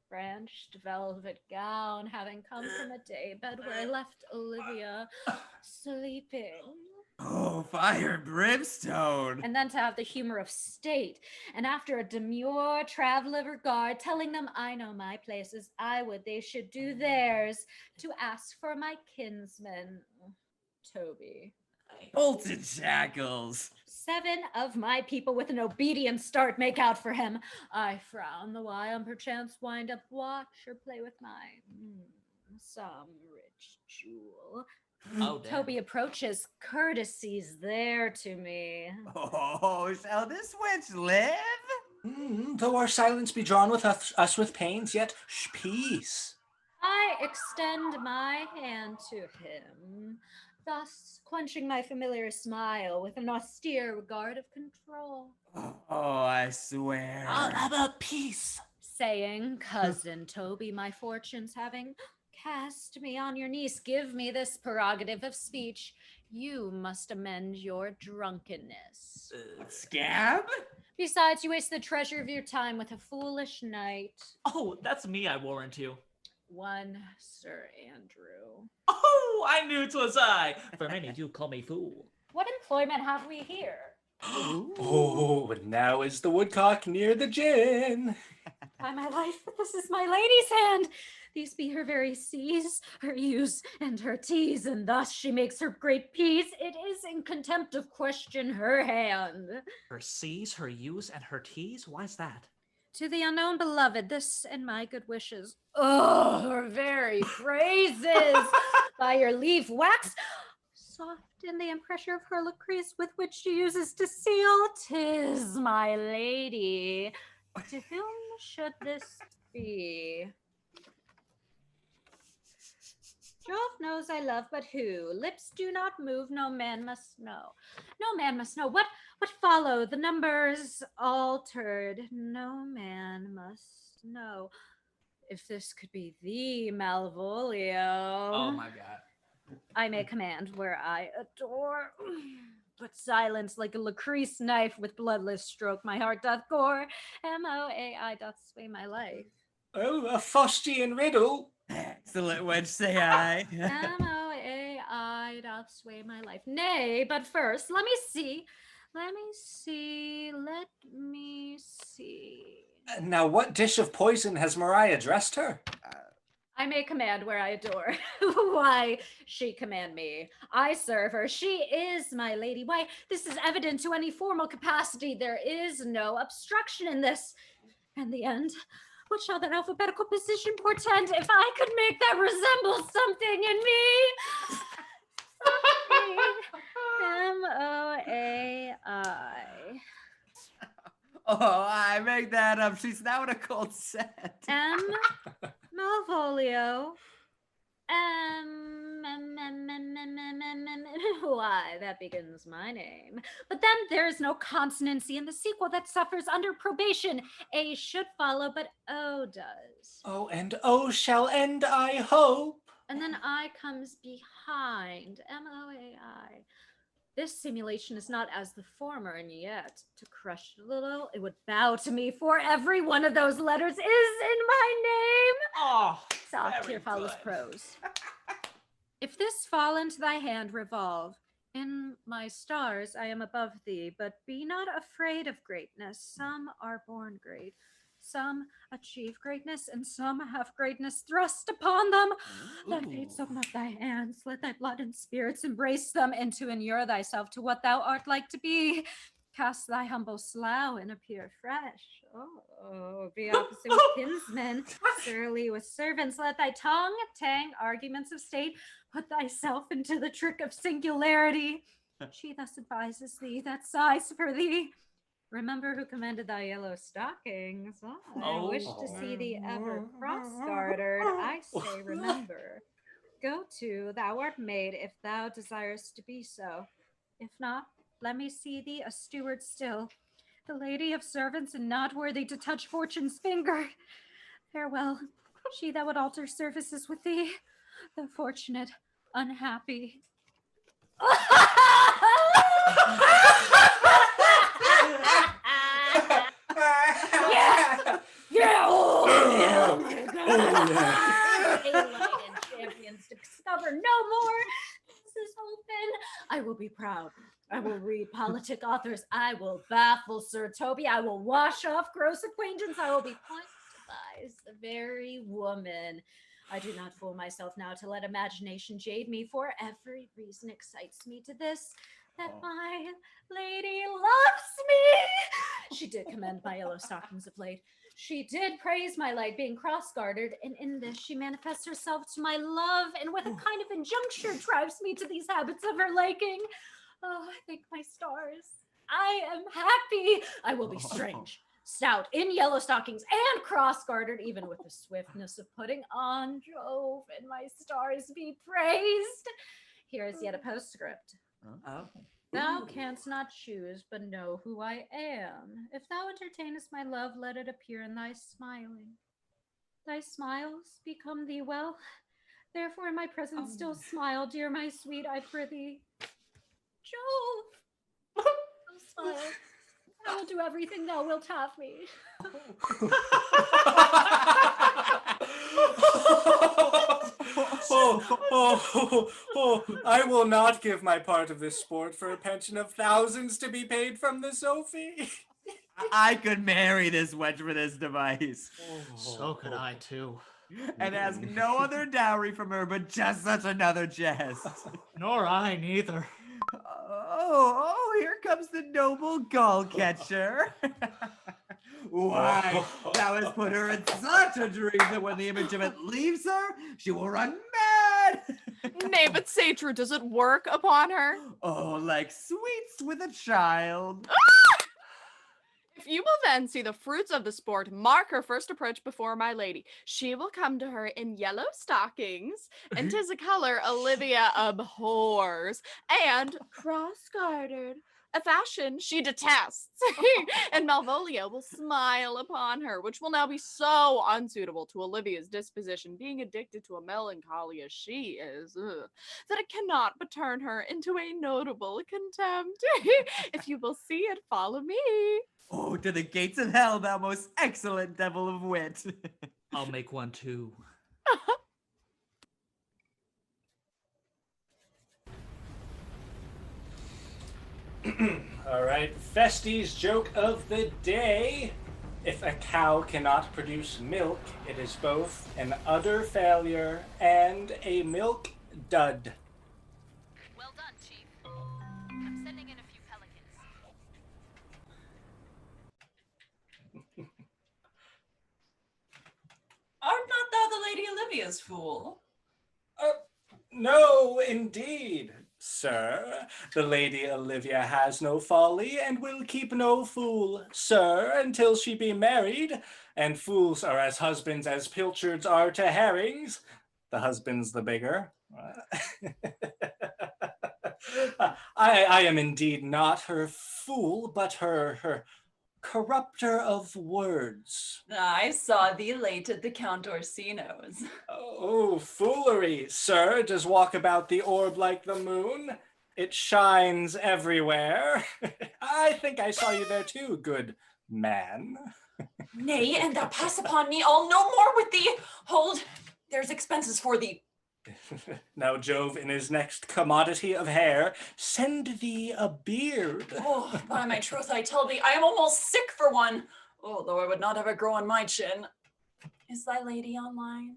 branched velvet gown, having come from a day bed where I left Olivia sleeping. Oh, fire and brimstone. And then to have the humor of state. And after a demure traveler regard, telling them I know my places, I would they should do theirs, to ask for my kinsman, Toby. Bolted shackles. 7 of my people with an obedient start make out for him. I frown the while and perchance wind up watch or play with my some rich jewel. Oh, damn. Toby approaches, courtesies there to me. Oh, shall this wench live? Though our silence be drawn with us with pains, yet peace. I extend my hand to him, thus quenching my familiar smile with an austere regard of control. Oh, I swear. I'll have a peace. Saying, cousin Toby, my fortunes having cast me on your knees, give me this prerogative of speech. You must amend your drunkenness. Scab? Besides, you waste the treasure of your time with a foolish knight. Oh, that's me, I warrant you. One Sir Andrew. Oh, I knew 'twas I. For many do call me fool. What employment have we here? Oh, and now is the woodcock near the gin. By my life, but this is my lady's hand. These be her very C's, her U's, and her T's, and thus she makes her great P's. It is in contempt of question her hand. Her C's, her U's, and her T's? Why's that? To the unknown beloved, this and my good wishes. Oh, her very praises. By your leave, wax soft in the impressure of her Lucrece, with which she uses to seal. 'Tis my lady. To whom should this be? Jove knows I love, but who? Lips do not move, no man must know. No man must know. What follow? The numbers altered. No man must know. If this could be the Malvolio. Oh my god. I may command where I adore. But silence like a Lucrece knife with bloodless stroke my heart doth gore. MOAI doth sway my life. Oh, a Faustian riddle. Excellent wench, say I. MOAI doth sway my life. Nay, but first, let me see. Now, what dish of poison has Mariah dressed her? I may command where I adore. Why, she command me. I serve her. She is my lady. Why, this is evident to any formal capacity. There is no obstruction in this. And the end, what shall that alphabetical position portend if I could make that resemble something in me? MOAI. Oh, I make that up. She's now in a cold set. M. Malvolio. Why, that begins my name. But then there's no consonancy in the sequel that suffers under probation. A should follow, but O does. Oh, and O shall end, I hope. And then I comes behind. MOAI. This simulation is not as the former, and yet, to crush it a little, it would bow to me, for every one of those letters is in my name. Oh, Soft here follows prose. If this fall into thy hand, revolve. In my stars I am above thee, but be not afraid of greatness. Some are born great. Some achieve greatness, and some have greatness thrust upon them. Thy fates open up thy hands, let thy blood and spirits embrace them, and to inure thyself to what thou art like to be. Cast thy humble slough and appear fresh. Oh, be opposite with kinsmen, surly with servants. Let thy tongue tang arguments of state. Put thyself into the trick of singularity. She thus advises thee that sighs for thee. Remember who commanded thy yellow stockings. I wish to see thee ever cross-gartered. I say remember. Go to, thou art made, if thou desirest to be so. If not, let me see thee a steward still, the lady of servants and not worthy to touch fortune's finger. Farewell, she that would alter services with thee, the fortunate, unhappy. Daylight and champions discover no more. This is open. I will be proud proud. I will read politic authors. I will baffle Sir Toby. I will wash off gross acquaintance. I will be pointed as the very woman. I do not fool myself now to let imagination jade me, for every reason excites me to this, that my lady loves me. She did commend my yellow stockings of late. She did praise my light being cross-gartered, and in this she manifests herself to my love, and with a kind of injuncture drives me to these habits of her liking. Oh, I thank my stars. I am happy. I will be strange, stout, in yellow stockings, and cross-gartered, even with the swiftness of putting on. Jove, and my stars be praised. Here is yet a postscript. Thou canst not choose, but know who I am. If thou entertainest my love, let it appear in thy smiling. Thy smiles become thee well. Therefore in my presence still smile, dear my sweet, I prithee. Jove! Don't smile. I will do everything thou wilt have me. I will not give my part of this sport for a pension of thousands to be paid from the Sophie. I could marry this wench for this device. So could I too. And ask no other dowry from her but just such another jest. Nor I neither. Oh, here comes the noble gull catcher. Why, thou hast put her in such a dream that when the image of it leaves her, she will run mad. Nay, but say true, does it work upon her? Oh, like sweets with a child. If you will then see the fruits of the sport, mark her first approach before my lady. She will come to her in yellow stockings, and 'tis a color Olivia abhors, and cross-gartered, a fashion she detests. And Malvolio will smile upon her, which will now be so unsuitable to Olivia's disposition, being addicted to a melancholy as she is, that it cannot but turn her into a notable contempt. If you will see it, follow me. Oh, to the gates of hell, thou most excellent devil of wit. I'll make one too. All right, Festy's joke of the day. If a cow cannot produce milk, it is both an utter failure and a milk dud. Well done, Chief. I'm sending in a few pelicans. Art not thou the Lady Olivia's fool? No, indeed, sir. The Lady Olivia has no folly and will keep no fool, sir, until she be married. And fools are as husbands as pilchards are to herrings. The husband's the bigger. I am indeed not her fool, but her corrupter of words. I saw thee late at the Count Orsino's. Oh, foolery, sir. Does walk about the orb like the moon. It shines everywhere. I think I saw you there too, good man. Nay, and thou pass upon me, I'll no more with thee. Hold, there's expenses for thee. Now Jove, in his next commodity of hair, send thee a beard. Oh, by my troth, I tell thee, I am almost sick for one. Oh, though I would not have it grow on my chin. Is thy lady online?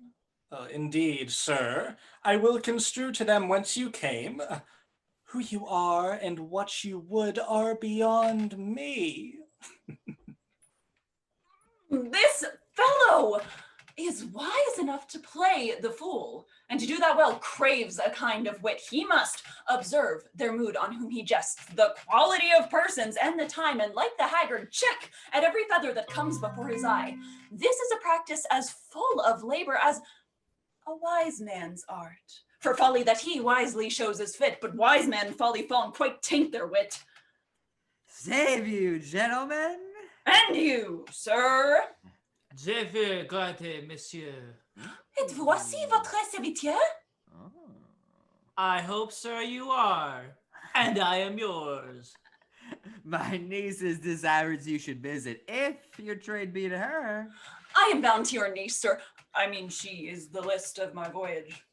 Indeed, sir. I will construe to them whence you came. Who you are and what you would are beyond me. This fellow is wise enough to play the fool, and to do that well craves a kind of wit. He must observe their mood on whom he jests, the quality of persons, and the time, and like the haggard, check at every feather that comes before his eye. This is a practice as full of labor as a wise man's art. For folly that he wisely shows is fit, but wise men folly fallen quite taint their wit. Save you, gentlemen. And you, sir. Je veux gratter, monsieur. Et voici votre serviteur? I hope, sir, you are. And I am yours. My nieces desires you should visit, if your trade be to her. I am bound to your niece, sir. I mean, she is the list of my voyage.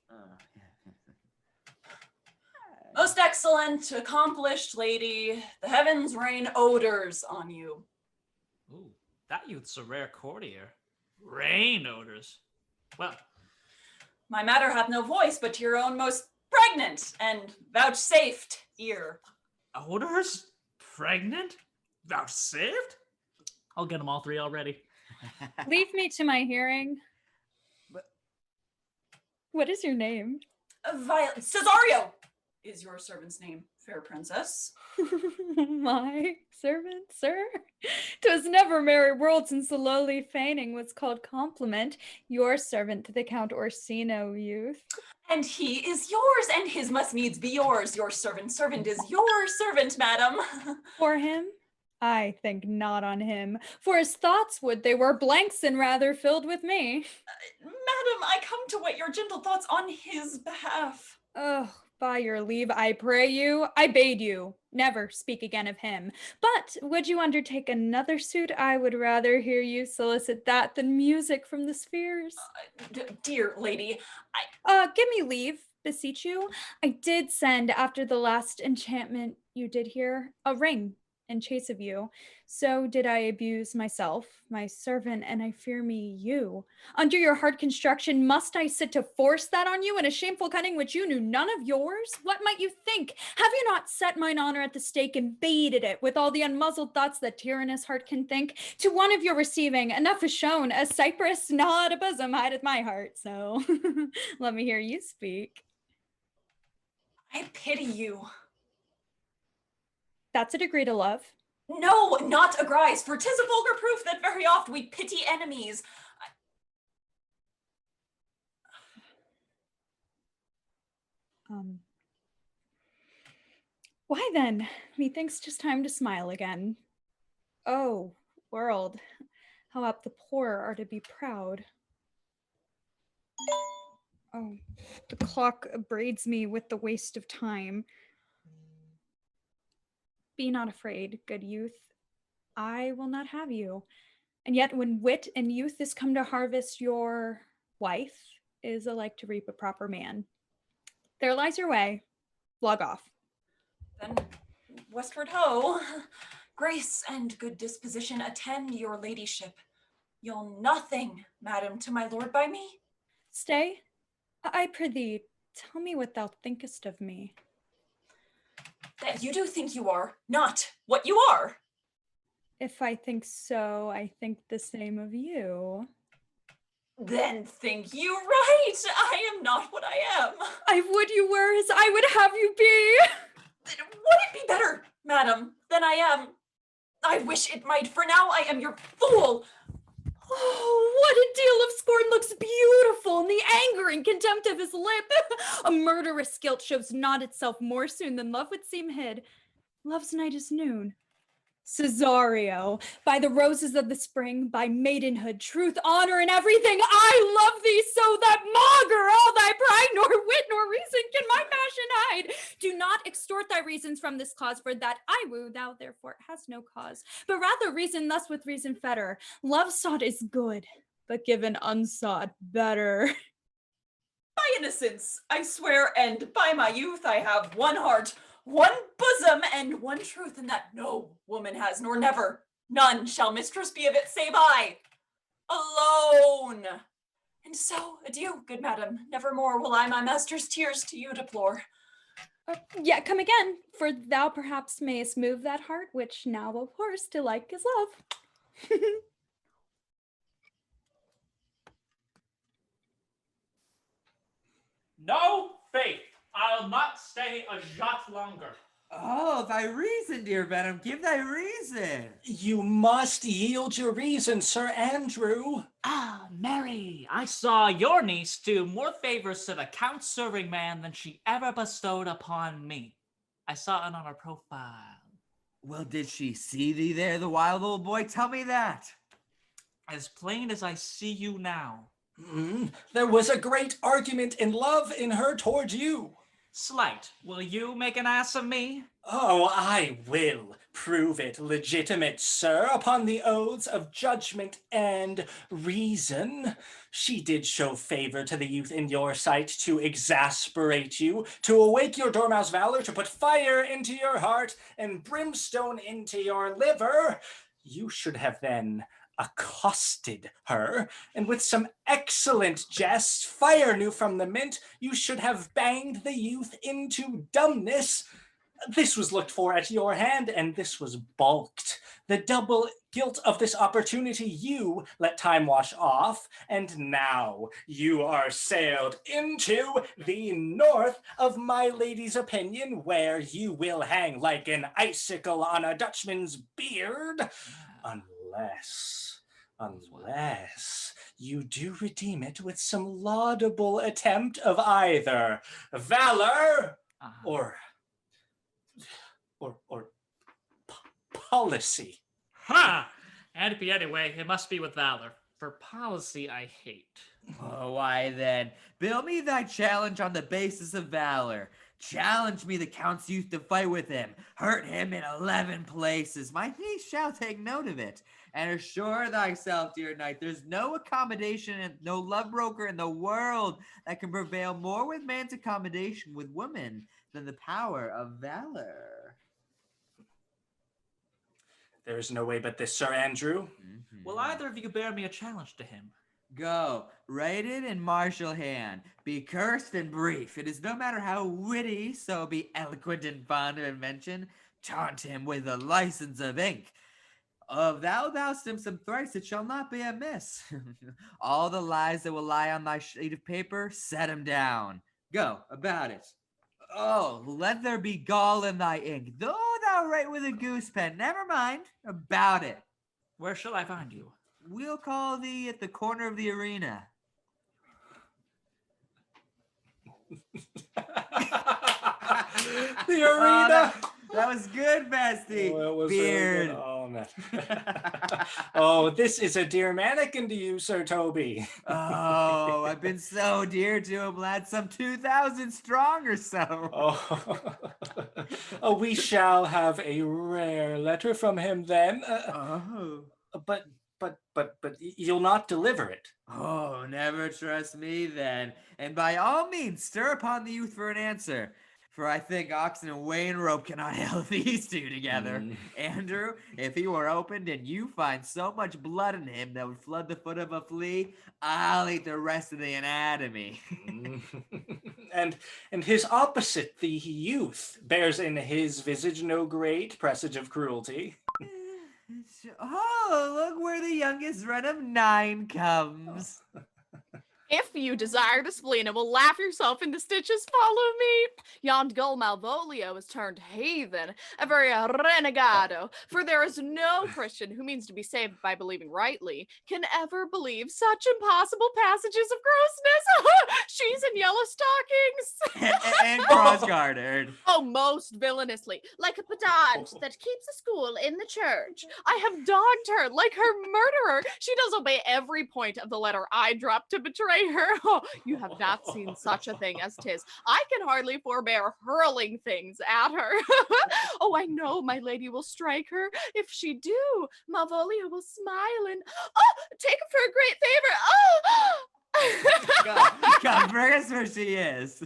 Most excellent, accomplished lady, the heavens rain odors on you. Ooh, that youth's a rare courtier. Rain odors. Well, My matter hath no voice but to your own most pregnant and vouchsafed ear. odors? Pregnant? Vouchsafed? I'll get them all three already. Leave me to my hearing. What is your name? Violet Cesario is your servant's name, fair princess. My servant, sir? 'Twas never merry world since the lowly feigning was called compliment. Your servant to the Count Orsino, youth. And he is yours, and his must needs be yours. Your servant is your servant, madam. For him? I think not on him, for his thoughts would they were blanks and rather filled with me. Madam, I come to wait your gentle thoughts on his behalf. Oh, by your leave, I pray you, I bade you never speak again of him. But would you undertake another suit? I would rather hear you solicit that than music from the spheres. Dear lady, give me leave, beseech you. I did send, after the last enchantment you did hear, a ring in chase of you. So did I abuse myself, my servant, and I fear me you. Under your hard construction, must I sit to force that on you in a shameful cunning which you knew none of yours? What might you think? Have you not set mine honor at the stake and baited it with all the unmuzzled thoughts that tyrannous heart can think? To one of your receiving, enough is shown, a cypress, not a bosom, hideth my heart. So let me hear you speak. I pity you. That's a degree to love. No, not a grise, for 'tis a vulgar proof that very oft we pity enemies. Why then, methinks 'tis time to smile again. Oh, world, how apt the poor are to be proud. Oh, the clock abraids me with the waste of time. Be not afraid, good youth. I will not have you. And yet when wit and youth is come to harvest, your wife is alike to reap a proper man. There lies your way. Log off. Then westward ho. Grace and good disposition attend your ladyship. You'll nothing, madam, to my lord by me? Stay. I prithee, tell me what thou thinkest of me. That you do think you are, not what you are. If I think so, I think the same of you. Then think you right. I am not what I am. I would you were as I would have you be. Would it be better, madam, than I am? I wish it might, for now I am your fool. Oh, what a deal of scorn looks beautiful in the anger and contempt of his lip. A murderous guilt shows not itself more soon than love would seem hid. Love's night is noon. Cesario, by the roses of the spring, by maidenhood, truth, honor, and everything, I love thee so that maugre all thy pride, nor wit nor reason can my passion hide. Do not extort thy reasons from this cause, for that I woo, thou therefore hast no cause. But rather reason thus with reason fetter. Love sought is good, but given unsought better. By innocence, I swear, and by my youth, I have one heart, one bosom, and one truth, and that no woman has, nor never, none shall mistress be of it, save I, alone. And so, adieu, good madam, nevermore will I my master's tears to you deplore. Yet come again, for thou perhaps mayest move that heart, which now abhors to like is love. No, faith. I'll not stay a jot longer. Oh, thy reason, dear Venom. Give thy reason. You must yield your reason, Sir Andrew. Ah, Mary, I saw your niece do more favors to the Count's serving man than she ever bestowed upon me. I saw it on her profile. Well, did she see thee there, the wild old boy? Tell me that. As plain as I see you now. There was a great argument in love in her towards you. Slight, will you make an ass of me? Oh, I will. Prove it legitimate, sir, upon the oaths of judgment and reason. She did show favor to the youth in your sight to exasperate you, to awake your dormouse valor, to put fire into your heart and brimstone into your liver. You should have then accosted her, and with some excellent jests, fire new from the mint, you should have banged the youth into dumbness. This was looked for at your hand, and this was balked. The double guilt of this opportunity you let time wash off, and now you are sailed into the north of my lady's opinion, where you will hang like an icicle on a Dutchman's beard, unless you do redeem it with some laudable attempt of either valor or policy. Ha! And be anyway, it must be with valor. For policy I hate. Oh, why then, bill me thy challenge on the basis of valor. Challenge me the Count's youth to fight with him. Hurt him in 11 places. My niece shall take note of it. And assure thyself, dear knight, there's no accommodation and no love broker in the world that can prevail more with man's accommodation with woman than the power of valor. There is no way but this, Sir Andrew. Will either of you bear me a challenge to him? Go, write it in martial hand. Be cursed and brief. It is no matter how witty, so be eloquent and fond of invention. Taunt him with a license of ink. Of thou thou'st him some thrice, it shall not be amiss. All the lies that will lie on thy sheet of paper, set him down. Go, about it. Oh, let there be gall in thy ink, though thou write with a goose pen. Never mind, about it. Where shall I find you? We'll call thee at the corner of the arena. The arena. That was good, Bestie. Oh, it was Beard. really good. Oh, man. Oh, this is a dear mannequin to you, Sir Toby. Oh, I've been so dear to him, lad. Some 2,000 strong or so. Oh. Oh, we shall have a rare letter from him then. But you'll not deliver it. Oh, never trust me then. And by all means, stir upon the youth for an answer. For I think oxen and wain rope cannot held these two together. Andrew, if he were opened and you find so much blood in him that would flood the foot of a flea, I'll eat the rest of the anatomy. And his opposite, the youth, bears in his visage no great presage of cruelty. Oh, look where the youngest run of 9 comes. If you desire to spleen and will laugh yourself into stitches, follow me. Yond gull Malvolio is turned heathen, a very renegado, for there is no Christian who means to be saved by believing rightly can ever believe such impossible passages of grossness. She's in yellow stockings. and cross-gartered. Oh, most villainously, like a pedant that keeps a school in the church. I have dogged her like her murderer. She does obey every point of the letter I dropped to betray her. Oh, you have not seen such a thing as 'tis. I can hardly forbear hurling things at her. Oh, I know my lady will strike her. If she do, Malvolio will smile and, oh, take her for a great favor. Oh! God, bring us where she is.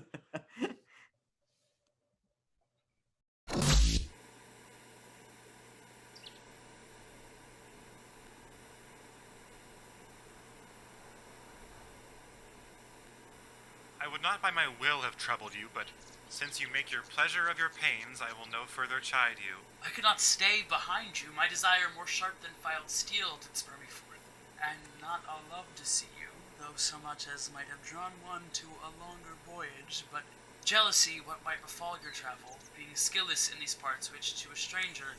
I would not by my will have troubled you, but since you make your pleasure of your pains, I will no further chide you. I could not stay behind you. My desire more sharp than filed steel did spur me forth, and not a love to see you, though so much as might have drawn one to a longer voyage, but jealousy what might befall your travel, being skilless in these parts which to a stranger,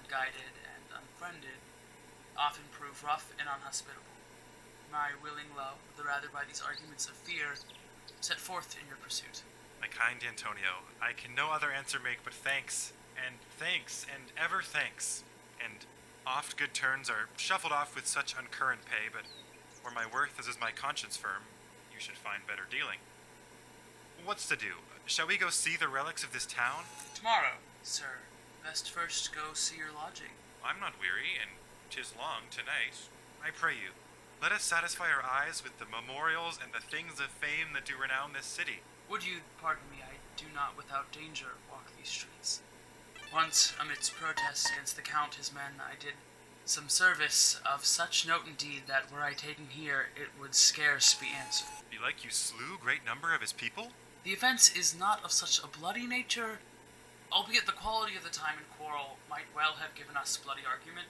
unguided and unfriended, often prove rough and unhospitable. My willing love, the rather by these arguments of fear, set forth in your pursuit. My kind Antonio, I can no other answer make but thanks, and ever thanks. And oft good turns are shuffled off with such uncurrent pay, but where my worth is my conscience firm, you should find better dealing. What's to do? Shall we go see the relics of this town? Tomorrow, sir, best first go see your lodging. I'm not weary, and 'tis long tonight. I pray you, let us satisfy our eyes with the memorials and the things of fame that do renown this city. Would you pardon me, I do not without danger walk these streets. Once, amidst protests against the Count his men, I did some service of such note indeed that were I taken here, it would scarce be answered. Belike you slew great number of his people? The offense is not of such a bloody nature, albeit the quality of the time and quarrel might well have given us bloody argument.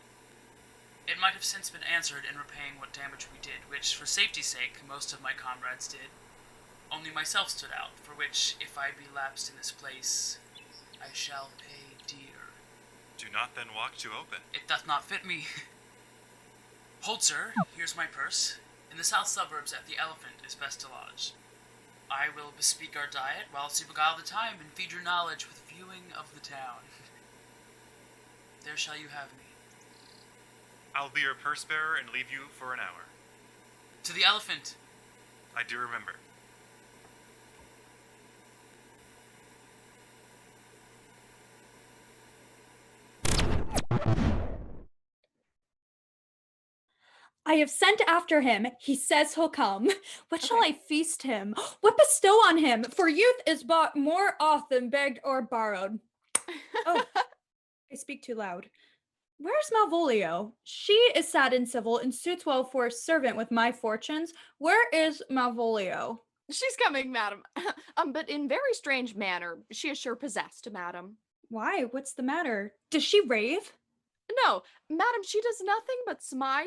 It might have since been answered in repaying what damage we did, which, for safety's sake, most of my comrades did. Only myself stood out, for which, if I be lapsed in this place, I shall pay dear. Do not then walk too open. It doth not fit me. Hold, sir, here's my purse. In the south suburbs at the Elephant is best to lodge. I will bespeak our diet, whilst you beguile the time and feed your knowledge with viewing of the town. There shall you have me. I'll be your purse bearer and leave you for an hour. To the Elephant. I do remember. I have sent after him. He says he'll come. What shall I feast him? What bestow on him? For youth is bought more oft than begged or borrowed. Oh, I speak too loud. Where's Malvolio? She is sad and civil and suits well for a servant with my fortunes. Where is Malvolio? She's coming, madam. But in very strange manner. She is sure possessed, madam. Why? What's the matter? Does she rave? No, madam, she does nothing but smile.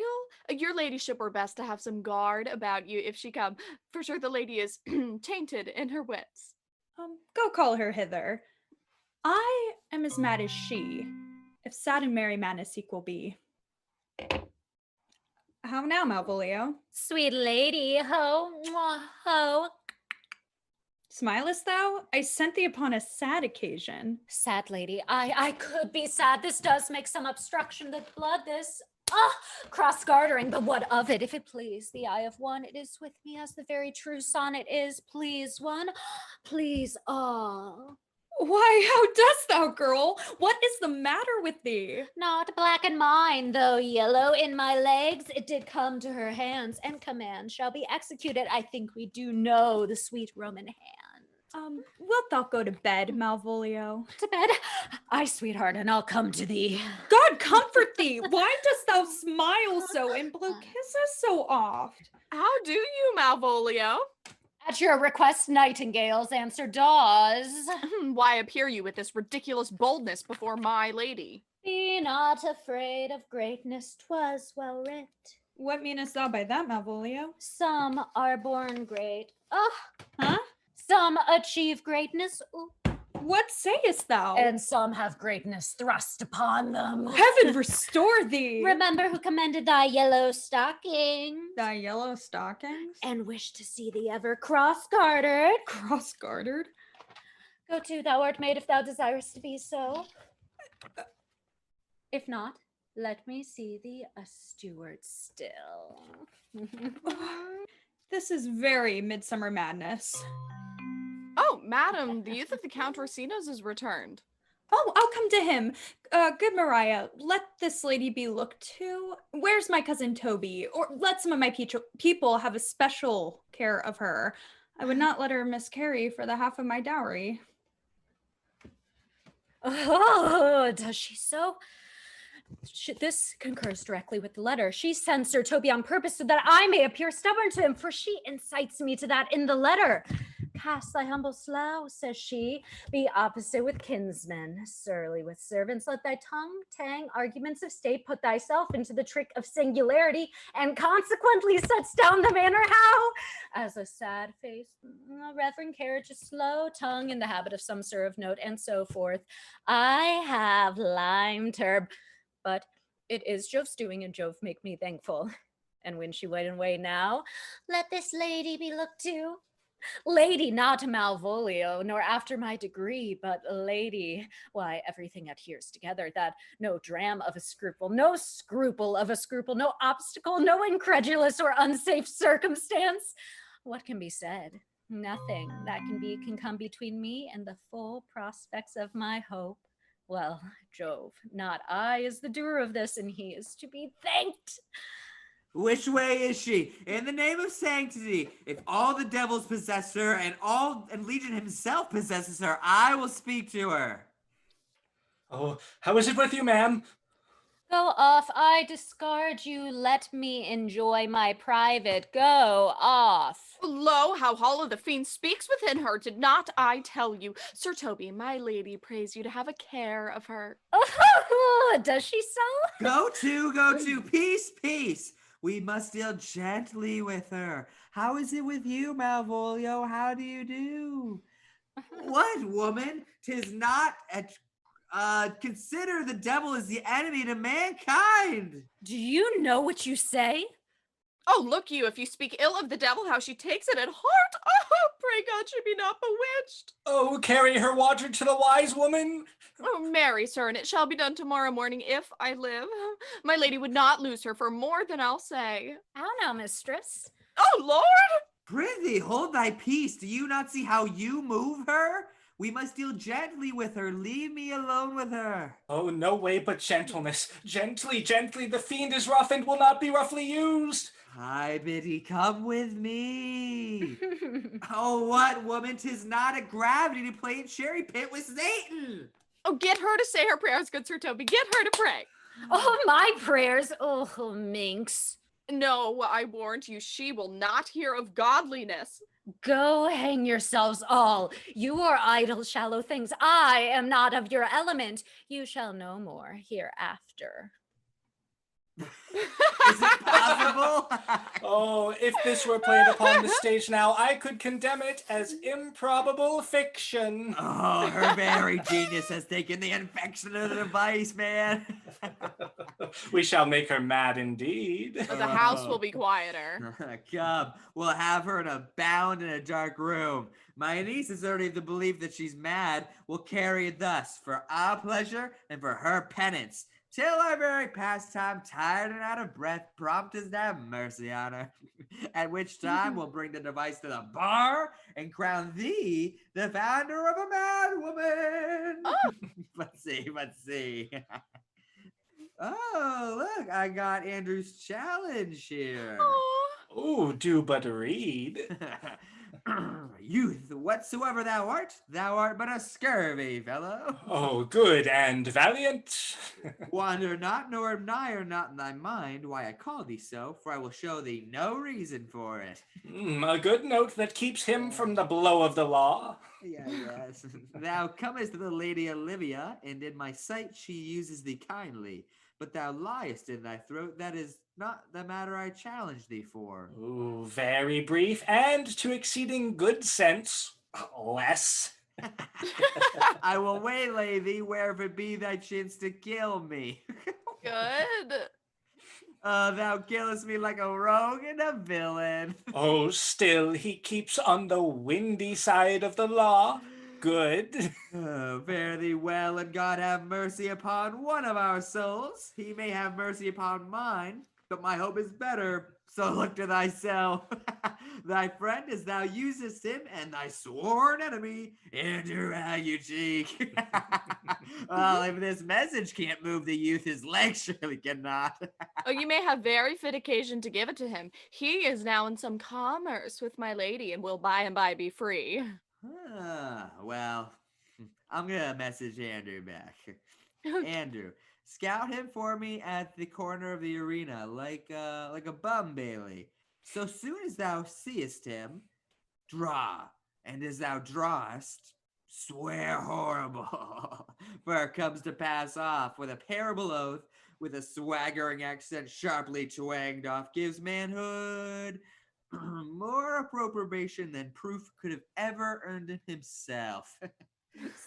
Your ladyship were best to have some guard about you if she come. For sure the lady is tainted in her wits. Go call her hither. I am as mad as she, if sad and merry madness equal be. How now, Malvolio? Sweet lady, ho, mwah, ho. Smilest thou? I sent thee upon a sad occasion. Sad lady, I could be sad. This does make some obstruction the blood, this cross-gartering, but what of it, if it please the eye of one, it is with me as the very true sonnet is, please one, please all. Why, how dost thou, girl? What is the matter with thee? Not black in mine, though yellow in my legs. It did come to her hands, and command shall be executed. I think we do know the sweet Roman hand. Wilt thou go to bed, Malvolio? To bed? Aye, sweetheart, and I'll come to thee. God comfort thee! Why dost thou smile so and blow kisses so oft? How do you, Malvolio? At your request, nightingales answer daws. Why appear you with this ridiculous boldness before my lady? Be not afraid of greatness, 'twas well writ. What meanest thou by that, Malvolio? Some are born great. Huh? Some achieve greatness. Ooh. What sayest thou? And some have greatness thrust upon them. Heaven restore thee! Remember who commended thy yellow stockings. Thy yellow stockings? And wish to see thee ever cross-gartered. Cross-gartered? Go to, thou art made if thou desirest to be so. If not, let me see thee a steward still. This is very midsummer madness. Oh, madam, the youth of the Count Orsino's is returned. Oh, I'll come to him. Good Mariah, let this lady be looked to. Where's my cousin Toby? Or let some of my people have a special care of her. I would not let her miscarry for the half of my dowry. Oh, does she so? This concurs directly with the letter. She sends Sir Toby on purpose so that I may appear stubborn to him, for she incites me to that in the letter. Cast thy humble slough, says she, be opposite with kinsmen, surly with servants, let thy tongue tang arguments of state, put thyself into the trick of singularity, and consequently sets down the manner how, as a sad face, a reverend carriage, a slow tongue, in the habit of some sir of note, and so forth. I have limed her, but it is Jove's doing, and Jove make me thankful. And when she went away now, let this lady be looked to. Lady, not Malvolio, nor after my degree, but lady. Why, everything adheres together, that no dram of a scruple, no scruple of a scruple, no obstacle, no incredulous or unsafe circumstance. What can be said? Nothing that can come between me and the full prospects of my hope. Well, Jove, not I is the doer of this, and he is to be thanked. Which way is she? In the name of sanctity, if all the devils possess her and Legion himself possesses her, I will speak to her. Oh, how is it with you, ma'am? Go off, I discard you. Let me enjoy my private. Go off. Lo, how hollow the fiend speaks within her. Did not I tell you? Sir Toby, my lady prays you to have a care of her. Oh, does she so? Go to. Peace, peace. We must deal gently with her. How is it with you, Malvolio? How do you do? What, woman? 'Tis not consider the devil as the enemy to mankind. Do you know what you say? Oh, look you, if you speak ill of the devil, how she takes it at heart. Oh, pray God she be not bewitched. Oh, carry her water to the wise woman. Oh, marry, sir, and it shall be done tomorrow morning if I live. My lady would not lose her for more than I'll say. How now, mistress? Oh, Lord! Prithee, hold thy peace. Do you not see how you move her? We must deal gently with her. Leave me alone with her. Oh, no way but gentleness. Gently, the fiend is rough and will not be roughly used. Hi, Biddy, come with me. Oh, what, woman? 'Tis not a gravity to play in cherry pit with Satan. Oh, get her to say her prayers, good Sir Toby. Get her to pray. Oh, my prayers. Oh, minx. No, I warrant you, she will not hear of godliness. Go hang yourselves all. You are idle, shallow things. I am not of your element. You shall know more hereafter. Is it possible? Oh, if this were played upon the stage now, I could condemn it as improbable fiction. Oh, her very genius has taken the infection of the device, man. We shall make her mad indeed. The house will be quieter. Come, we'll have her bound in a dark room. My niece is already of the belief that she's mad. We'll carry it thus, for our pleasure and for her penance. Till our very pastime, tired and out of breath, prompt us to have mercy on her. At which time we'll bring the device to the bar and crown thee the founder of a mad woman. Oh. Let's see. Oh, look, I got Andrew's challenge here. Oh, do but read. Youth, whatsoever thou art but a scurvy fellow. Oh, good and valiant. Wander not, nor admire not in thy mind why I call thee so, for I will show thee no reason for it. A good note that keeps him from the blow of the law. Yes. Thou comest to the lady Olivia, and in my sight she uses thee kindly, but thou liest in thy throat. That is not the matter I challenge thee for. Ooh, very brief and to exceeding good sense. Less. I will waylay thee wherever it be thy chance to kill me. Good. Thou killest me like a rogue and a villain. Oh, still he keeps on the windy side of the law. Good. Fare thee well, and God have mercy upon one of our souls. He may have mercy upon mine, but my hope is better. So look to thyself. Thy friend as thou usest him, and thy sworn enemy, Andrew cheek. Well, if this message can't move the youth, his legs surely cannot. Oh, you may have very fit occasion to give it to him. He is now in some commerce with my lady, and will by and by be free. Well, I'm gonna message Andrew back. Andrew, scout him for me at the corner of the arena, like a bum bailey. So soon as thou seest him, draw, and as thou drawest, swear horrible. For it comes to pass off with a parable oath, with a swaggering accent sharply twanged off, gives manhood more appropriation than proof could have ever earned in himself.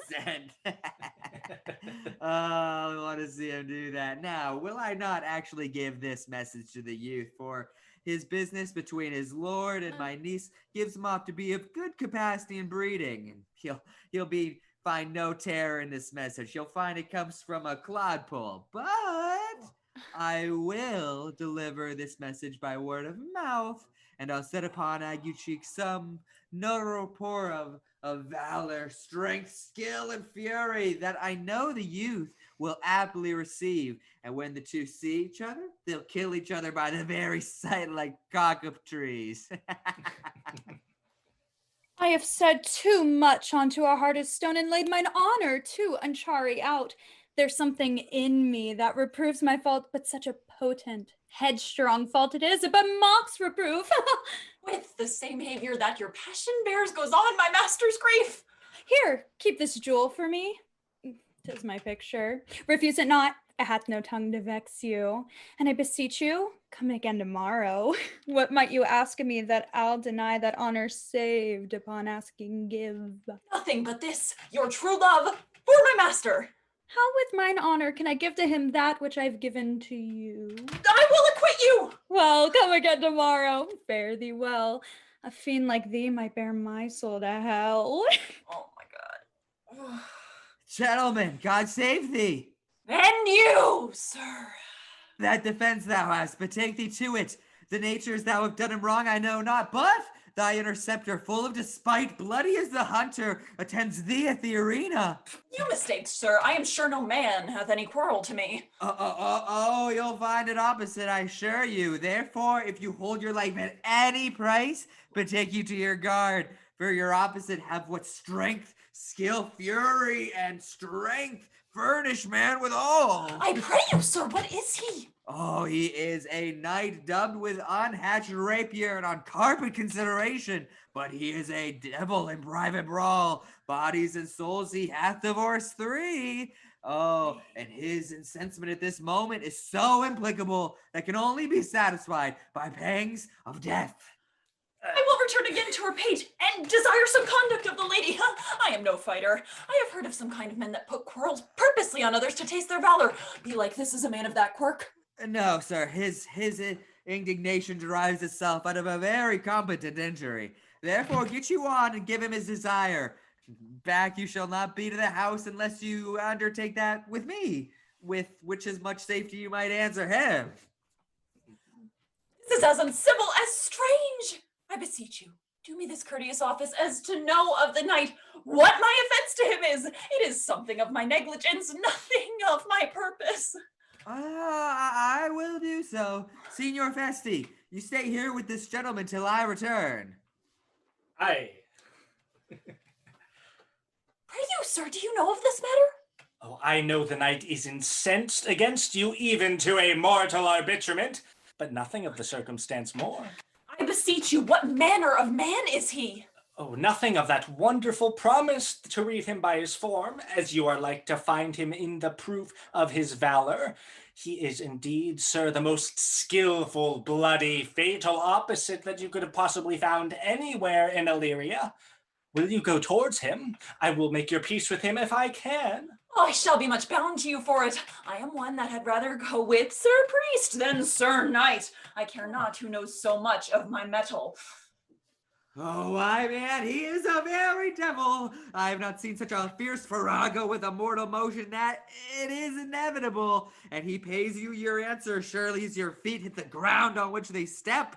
Send. Oh, I want to see him do that. Now, will I not actually give this message to the youth? For his business between his lord and my niece gives him off to be of good capacity and breeding, and he'll find no terror in this message. He'll find it comes from a clodpole, but I will deliver this message by word of mouth, and I'll set upon Aguecheek some no rapport of of valor, strength, skill, and fury that I know the youth will aptly receive. And when the two see each other, they'll kill each other by the very sight like cock of trees. I have said too much onto our heart of stone and laid mine honor to Anchari out. There's something in me that reproves my fault, but such a potent, headstrong fault it is, it but mocks reproof. With the same behavior that your passion bears goes on my master's grief. Here, keep this jewel for me. 'Tis my picture. Refuse it not. It hath no tongue to vex you. And I beseech you, come again tomorrow. What might you ask of me that I'll deny that honor saved upon asking give? Nothing but this, your true love for my master. How with mine honor can I give to him that which I've given to you? I will acquit you. Well, come again tomorrow. Fare thee well. A fiend like thee might bear my soul to hell. Oh my God. Gentlemen, God save thee. And you, sir. That defense thou hast, but take thee to it. The natures thou have done him wrong I know not, but thy interceptor, full of despite, bloody as the hunter, attends thee at the arena. You mistake, sir. I am sure no man hath any quarrel to me. Oh, you'll find it opposite, I assure you. Therefore, if you hold your life at any price, betake you to your guard, for your opposite have what strength, skill, fury, and strength furnish man with all. I pray you, sir, what is he? Oh, he is a knight dubbed with unhatched rapier and on carpet consideration, but he is a devil in private brawl. Bodies and souls he hath divorced 3. Oh, and his incensement at this moment is so implacable that can only be satisfied by pangs of death. I will return again to her pate and desire some conduct of the lady. I am no fighter. I have heard of some kind of men that put quarrels purposely on others to taste their valor. Be like this is a man of that quirk. No, sir. His indignation derives itself out of a very competent injury. Therefore, get you on and give him his desire. Back you shall not be to the house unless you undertake that with me, with which as much safety you might answer him. This is as uncivil as strange. I beseech you, do me this courteous office as to know of the knight what my offense to him is. It is something of my negligence, nothing of my purpose. I will do so. Signor Festi, you stay here with this gentleman till I return. Aye. Pray you, sir, do you know of this matter? Oh, I know the knight is incensed against you even to a mortal arbitrament, but nothing of the circumstance more. I beseech you, what manner of man is he? Oh, nothing of that wonderful promise to read him by his form, as you are like to find him in the proof of his valor. He is indeed, sir, the most skillful, bloody, fatal opposite that you could have possibly found anywhere in Illyria. Will you go towards him? I will make your peace with him if I can. Oh, I shall be much bound to you for it. I am one that had rather go with Sir Priest than Sir Knight. I care not who knows so much of my mettle. Oh, why, man, he is a very devil. I have not seen such a fierce farrago with a mortal motion that it is inevitable. And he pays you your answer surely as your feet hit the ground on which they step.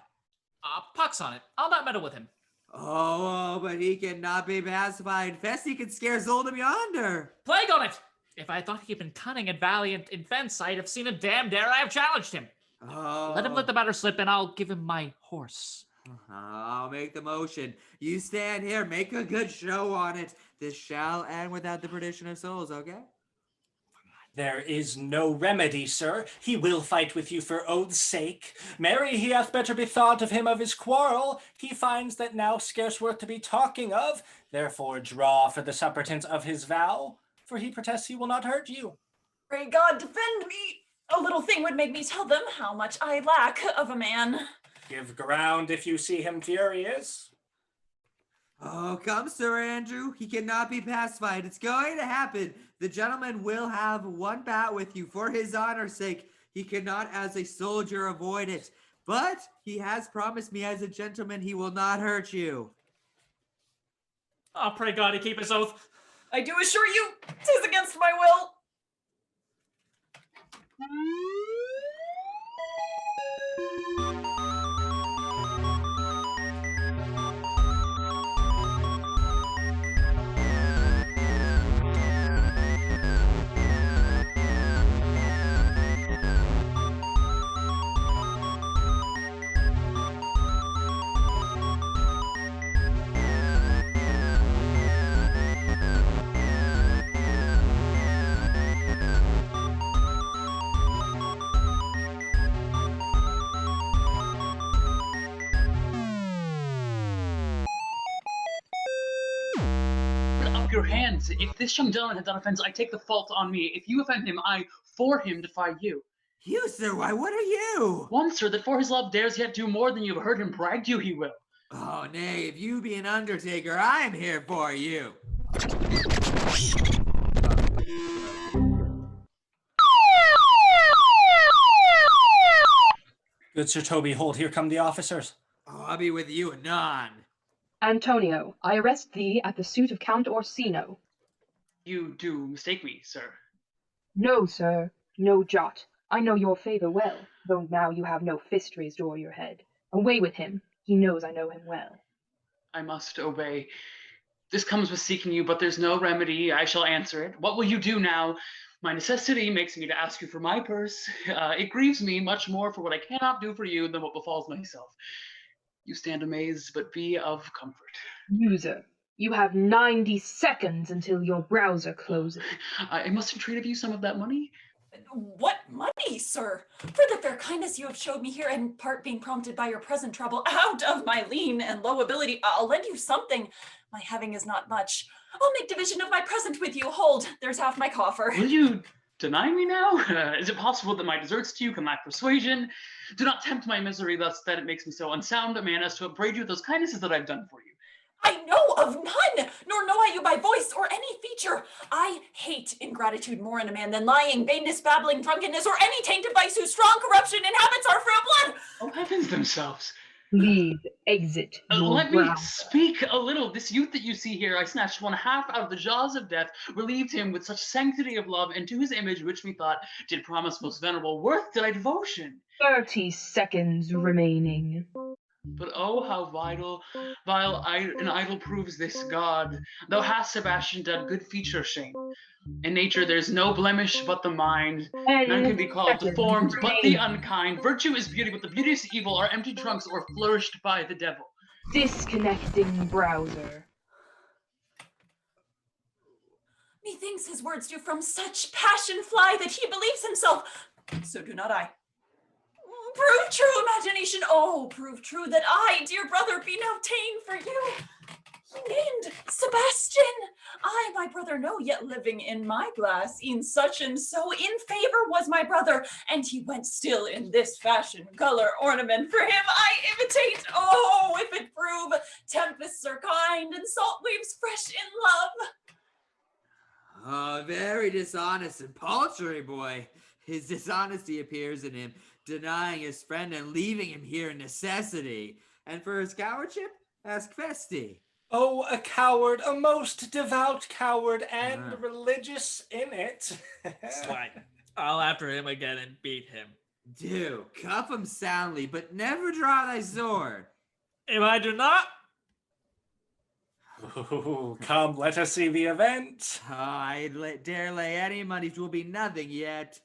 Pox on it. I'll not meddle with him. Oh, but he cannot be pacified. Festi can scarce hold him yonder. Plague on it! If I thought he'd been cunning and valiant in fence, I'd have seen him damned ere I have challenged him. Oh. Let him let the matter slip, and I'll give him my horse. I'll make the motion. You stand here, make a good show on it. This shall end without the perdition of souls, okay? There is no remedy, sir. He will fight with you for oath's sake. Marry, he hath better bethought of him of his quarrel. He finds that now scarce worth to be talking of. Therefore draw for the suppurtance of his vow, for he protests he will not hurt you. Pray God defend me. A little thing would make me tell them how much I lack of a man. Give ground if you see him furious. Oh, come, Sir Andrew. He cannot be pacified. It's going to happen. The gentleman will have one bout with you for his honor's sake. He cannot, as a soldier, avoid it. But he has promised me as a gentleman he will not hurt you. Oh, pray God he keep his oath. I do assure you, 'tis against my will. your hands. If this young gentleman has done offense, I take the fault on me. If you offend him, I for him defy you. You, sir, why, what are you? One, sir, that for his love dares yet do more than you have heard him brag you he will. Oh, nay, if you be an undertaker, I am here for you. Good Sir Toby, hold, here come the officers. Oh, I'll be with you anon. Antonio, I arrest thee at the suit of Count Orsino. You do mistake me, sir. No, sir, no jot. I know your favour well, though now you have no fist raised o'er your head. Away with him, he knows I know him well. I must obey. This comes with seeking you, but there's no remedy. I shall answer it. What will you do now? My necessity makes me to ask you for my purse. It grieves me much more for what I cannot do for you than what befalls myself. You stand amazed, but be of comfort. User, you have 90 seconds until your browser closes. I must entreat of you some of that money. What money, sir? For the fair kindness you have showed me here, in part being prompted by your present trouble, out of my lean and low ability, I'll lend you something. My having is not much. I'll make division of my present with you. Hold, there's half my coffer. Will you deny me now? Is it possible that my deserts to you can lack persuasion? Do not tempt my misery thus that it makes me so unsound a man as to upbraid you with those kindnesses that I've done for you. I know of none, nor know I you by voice or any feature. I hate ingratitude more in a man than lying, vainness, babbling, drunkenness, or any tainted vice whose strong corruption inhabits our frail blood. Oh, heavens themselves. Please exit your Let me browser. speak a little. This youth that you see here, I snatched one half out of the jaws of death, relieved him with such sanctity of love, and to his image, which methought did promise most venerable worth, did I devotion. 30 seconds remaining. But oh, how vile and idle proves this God. Thou hast, Sebastian, done good feature shame. In nature there's no blemish but the mind. None can be called deformed but the unkind. Virtue is beauty, but the beauteous evil are empty trunks or flourished by the devil. Disconnecting browser. Methinks his words do from such passion fly that he believes himself. So do not I. Prove true, imagination. Oh, prove true that I, dear brother, be now ta'en for you. He named Sebastian. I, my brother, know, yet living in my glass, e'en such and so in favor was my brother, and he went still in this fashion, color, ornament. For him I imitate. Oh, if it prove tempests are kind and salt waves fresh in love. Oh, very dishonest and paltry, boy. His dishonesty appears in him denying his friend and leaving him here in necessity. And for his cowardship, ask Festi. Oh, a coward, a most devout coward, and religious in it. Slide. I'll after him again and beat him. Do, cuff him soundly, but never draw thy sword. If I do not... Ooh, come, let us see the event. Oh, I dare lay any money 'twill be nothing yet.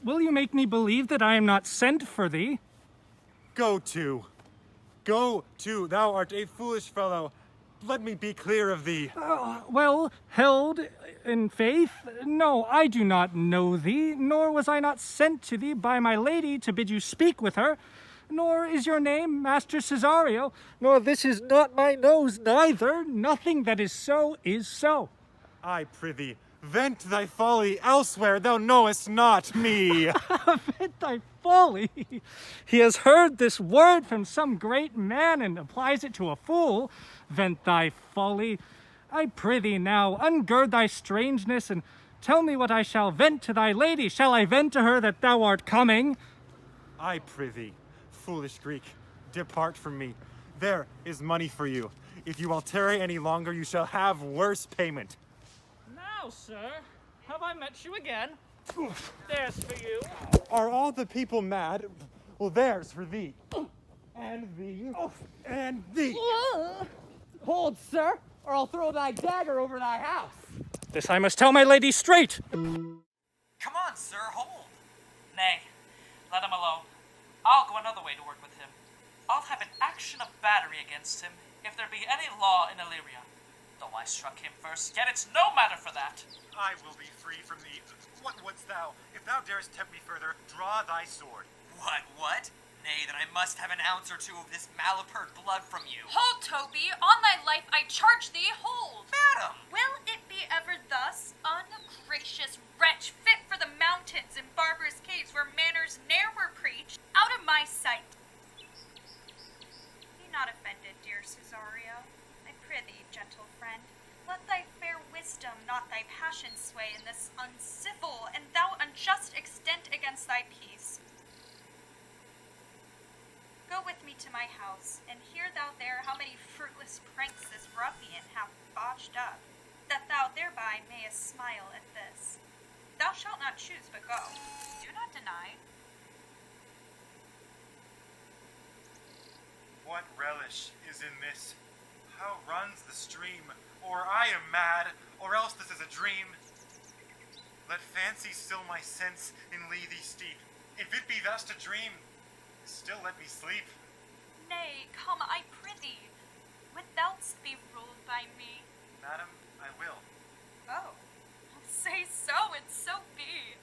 Will you make me believe that I am not sent for thee? Go to, thou art a foolish fellow. Let me be clear of thee. Well, held in faith? No, I do not know thee, nor was I not sent to thee by my lady to bid you speak with her, nor is your name Master Cesario, nor this is not my nose neither. Nothing that is so is so. I prithee, vent thy folly elsewhere, thou knowest not me. Vent thy folly? He has heard this word from some great man and applies it to a fool. Vent thy folly. I prithee now, ungird thy strangeness and tell me what I shall vent to thy lady. Shall I vent to her that thou art coming? I prithee, foolish Greek, depart from me. There is money for you. If you will tarry any longer, you shall have worse payment. Now, sir, have I met you again? There's for you. Are all the people mad? Well, there's for thee. And thee. And thee. Hold, sir, or I'll throw thy dagger over thy house. This I must tell my lady straight. Come on, sir, hold. Nay, let him alone. I'll go another way to work with him. I'll have an action of battery against him if there be any law in Illyria. Though I struck him first, yet it's no matter for that. I will be free from thee. What wouldst thou? If thou darest tempt me further, draw thy sword. What? Nay, then I must have an ounce or two of this malapert blood from you. Hold, Toby! On thy life I charge thee, hold! Madam! Will it be ever thus, ungracious wretch, fit for the mountains and barbarous caves where manners ne'er were preached, out of my sight? Be not offended, dear Cesario. I prithee, gentle friend, let thy fair wisdom, not thy passion, sway in this uncivil and thou unjust extent against thy peace. Go with me to my house, and hear thou there how many fruitless pranks this ruffian hath botched up, that thou thereby mayest smile at this. Thou shalt not choose but go. Do not deny. What relish is in this? How runs the stream? Or I am mad, or else this is a dream. Let fancy still my sense in Lethe steep. If it be thus to dream, still let me sleep. Nay, come, I prithee. Would thou'st be ruled by me? Madam, I will. Oh, say so, and so be.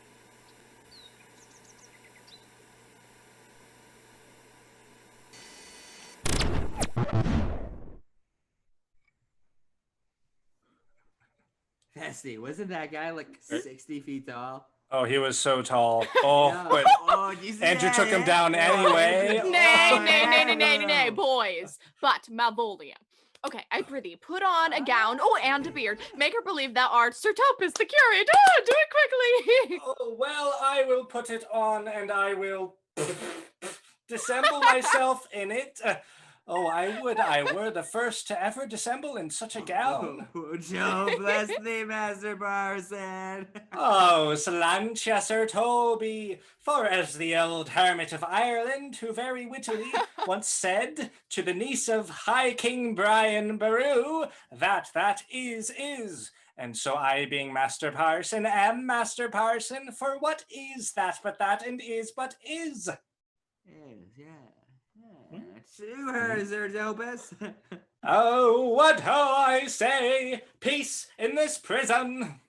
Bestie, wasn't that guy like 60 feet tall? Oh, he was so tall. Oh, Yeah. but Oh, you see Andrew that, took him eh? down anyway. Nay, boys. But Malvolia. Okay, I prithee, put on a gown, and a beard. Make her believe thou art Sir Topus the curate. Do it quickly. Oh, well, I will put it on and I will dissemble myself in it. I would I were the first to ever dissemble in such a gown. Oh, Joe, bless thee, Master Parson. Oh, Slantia, Sir Toby, for as the old hermit of Ireland, who very wittily once said to the niece of High King Brian Baru, that is. And so I, being Master Parson, am Master Parson, for what is that but that, and is but is? Yes, yeah. To her, Sir Topus. Oh, what ho I say, peace in this prison.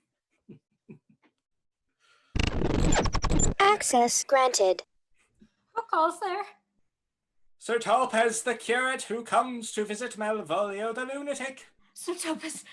Access granted. Who calls there? Sir Topaz the curate who comes to visit Malvolio the lunatic. Sir Topus,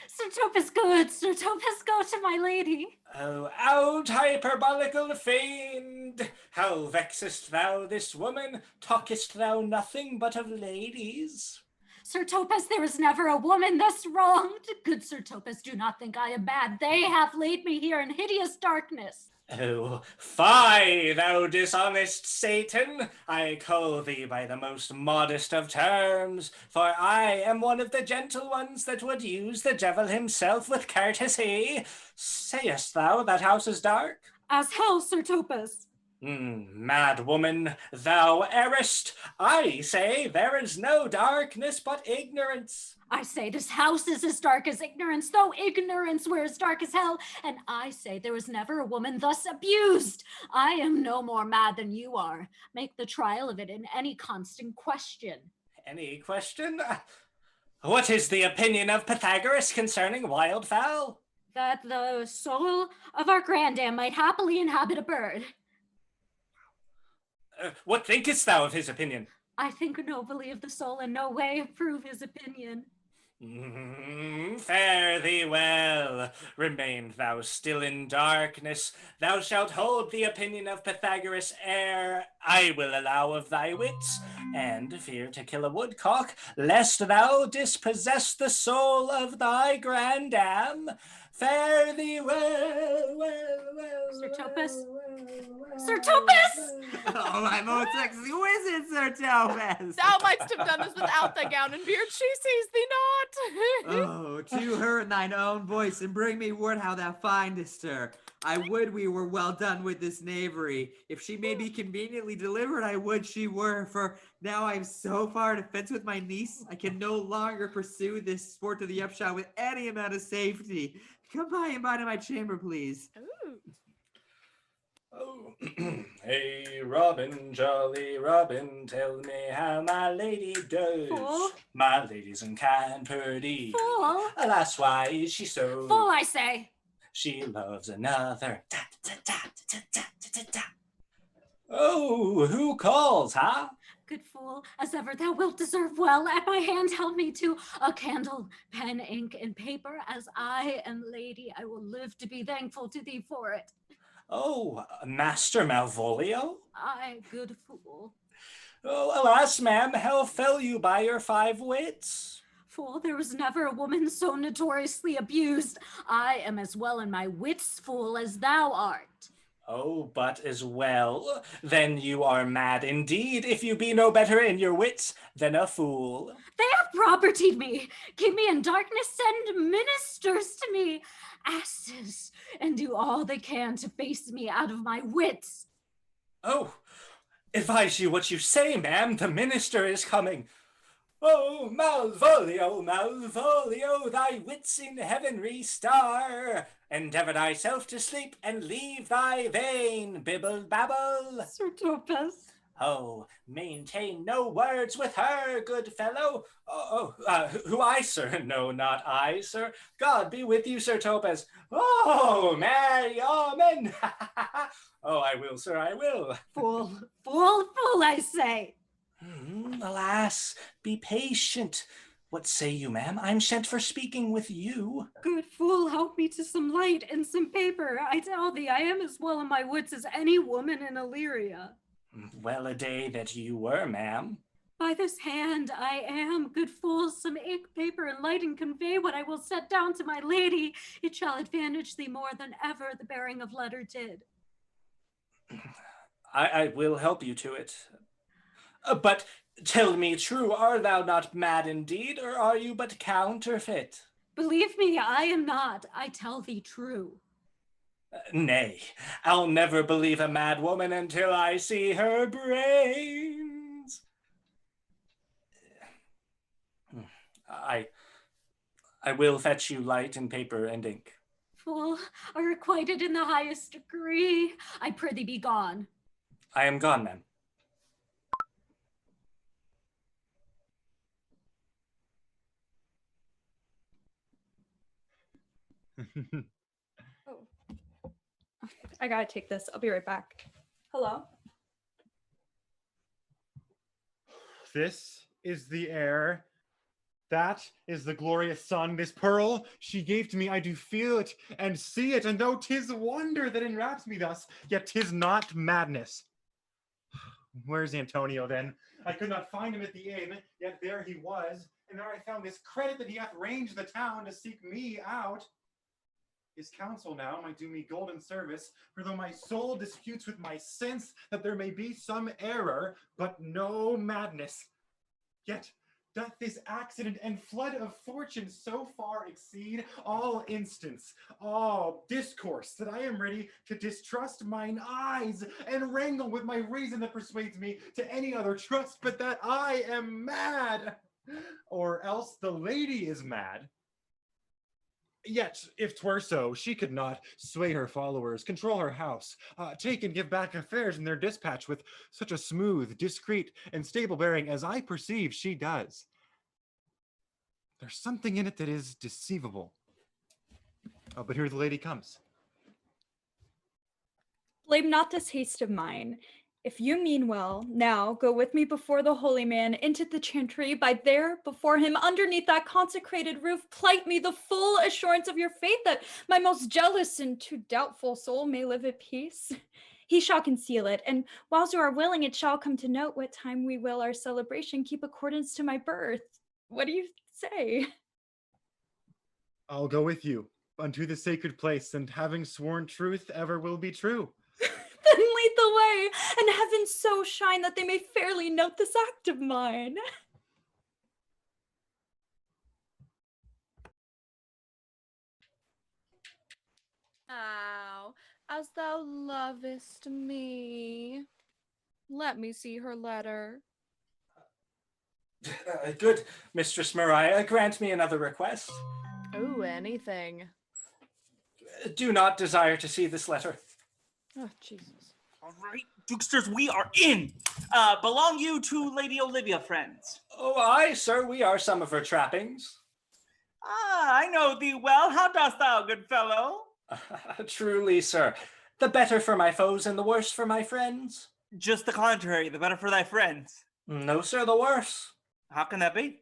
good. Sir Topus, go to my lady. Oh, out hyperbolical fiend! How vexest thou this woman? Talkest thou nothing but of ladies? Sir Topus, there is never a woman thus wronged. Good Sir Topus, do not think I am bad. They have laid me here in hideous darkness. Oh, fie, thou dishonest Satan! I call thee by the most modest of terms, for I am one of the gentle ones that would use the devil himself with courtesy. Sayest thou that house is dark? As hell, Sir Topus. Mad woman, thou errest. I say there is no darkness but ignorance. I say this house is as dark as ignorance, though ignorance were as dark as hell. And I say there was never a woman thus abused. I am no more mad than you are. Make the trial of it in any constant question. Any question? What is the opinion of Pythagoras concerning wildfowl? That the soul of our grandam might happily inhabit a bird. What thinkest thou of his opinion? I think nobly of the soul, and no way approve his opinion. Fare thee well. Remain thou still in darkness. Thou shalt hold the opinion of Pythagoras ere I will allow of thy wits, and fear to kill a woodcock, lest thou dispossess the soul of thy grandam. Fare thee well. Sir Topus? Sir Topus! Oh, my most sexy wizard, Sir Topus! Thou mightst have done this without thy gown and beard. She sees thee not. Oh, to her in thine own voice, and bring me word how thou findest her. I would we were well done with this knavery. If she may be conveniently delivered, I would she were, for now I am so far at a fence with my niece, I can no longer pursue this sport to the upshot with any amount of safety. Come by and by to my chamber, please. Ooh. Oh, Hey, Robin, jolly Robin, tell me how my lady does. Fool. My lady's unkind, purdy. Fool. Alas, why is she so? Fool, I say. She loves another. Ta, ta, ta, ta, ta, ta, ta, ta. Oh, who calls, huh? Good fool, as ever thou wilt deserve well. At my hand help me to a candle, pen, ink, and paper. As I am lady, I will live to be thankful to thee for it. Oh, Master Malvolio? I, good fool. Oh, alas, ma'am, how fell you by your 5 wits? Fool, there was never a woman so notoriously abused. I am as well in my wits, fool, as thou art. Oh, but as well, then you are mad indeed, if you be no better in your wits than a fool. They have propertied me, keep me in darkness, send ministers to me, asses, and do all they can to face me out of my wits. Oh, advise you what you say, ma'am, the minister is coming. Oh, Malvolio, Malvolio, thy wits in heaven restar. Endeavour thyself to sleep and leave thy vein, bibble babble. Sir Topaz. Oh, maintain no words with her, good fellow. Who I, sir? No, not I, sir. God be with you, Sir Topaz. Oh, Mary, amen. Oh, I will, sir, I will. Fool, fool, fool, I say. Alas, be patient. What say you, ma'am? I'm sent for speaking with you. Good fool, help me to some light and some paper. I tell thee, I am as well in my wits as any woman in Illyria. Well a day that you were, ma'am. By this hand I am, good fool, some ink, paper, and light, and convey what I will set down to my lady. It shall advantage thee more than ever the bearing of letter did. I will help you to it. But tell me true, are thou not mad indeed, or are you but counterfeit? Believe me, I am not. I tell thee true. Nay, I'll never believe a mad woman until I see her brains. I will fetch you light and paper and ink. Fool, are requited in the highest degree. I prithee be gone. I am gone, ma'am. Oh. I gotta take this. I'll be right back. Hello? This is the air. That is the glorious sun. This pearl she gave to me, I do feel it and see it, and though 'tis wonder that enwraps me thus, yet 'tis not madness. Where's Antonio then? I could not find him at the inn, yet there he was, and there I found this credit that he hath ranged the town to seek me out. His counsel now might do me golden service, for though my soul disputes with my sense that there may be some error, but no madness, yet doth this accident and flood of fortune so far exceed all instance, all discourse, that I am ready to distrust mine eyes and wrangle with my reason that persuades me to any other trust but that I am mad, or else the lady is mad. Yet, if 'twere so, she could not sway her followers, control her house, take and give back affairs in their dispatch with such a smooth, discreet, and stable bearing as I perceive she does. There's something in it that is deceivable. Oh, but here the lady comes. Blame not this haste of mine. If you mean well, now go with me before the holy man into the chantry. By there, before him, underneath that consecrated roof, plight me the full assurance of your faith, that my most jealous and too doubtful soul may live at peace. He shall conceal it, and whilst you are willing, it shall come to note what time we will our celebration keep accordance to my birth. What do you say? I'll go with you unto the sacred place, and having sworn truth ever will be true. Then lead the way, and heaven so shine that they may fairly note this act of mine. Ow, as thou lovest me. Let me see her letter. Good, Mistress Mariah, grant me another request. Oh, anything. Do not desire to see this letter. Oh, Jesus. All right, Dukesters, we are in. Belong you to Lady Olivia, friends? Oh, aye, sir, we are some of her trappings. Ah, I know thee well. How dost thou, good fellow? Truly, sir, the better for my foes and the worse for my friends. Just the contrary, the better for thy friends. No, sir, the worse. How can that be?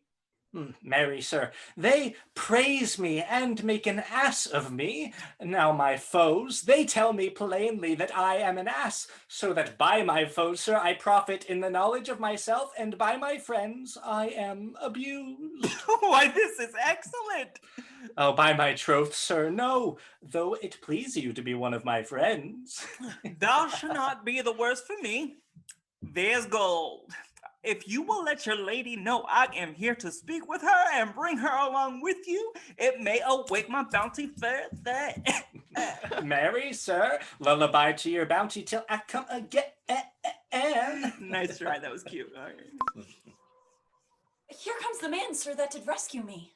Marry, sir, they praise me and make an ass of me. Now my foes, they tell me plainly that I am an ass, so that by my foes, sir, I profit in the knowledge of myself, and by my friends I am abused. Why, this is excellent. Oh, by my troth, sir, no, though it please you to be one of my friends. Thou shalt not be the worse for me. There's gold. If you will let your lady know I am here to speak with her and bring her along with you, it may awake my bounty further. Marry, sir, lullaby to your bounty till I come again. Nice try, that was cute. All right. Here comes the man, sir, that did rescue me.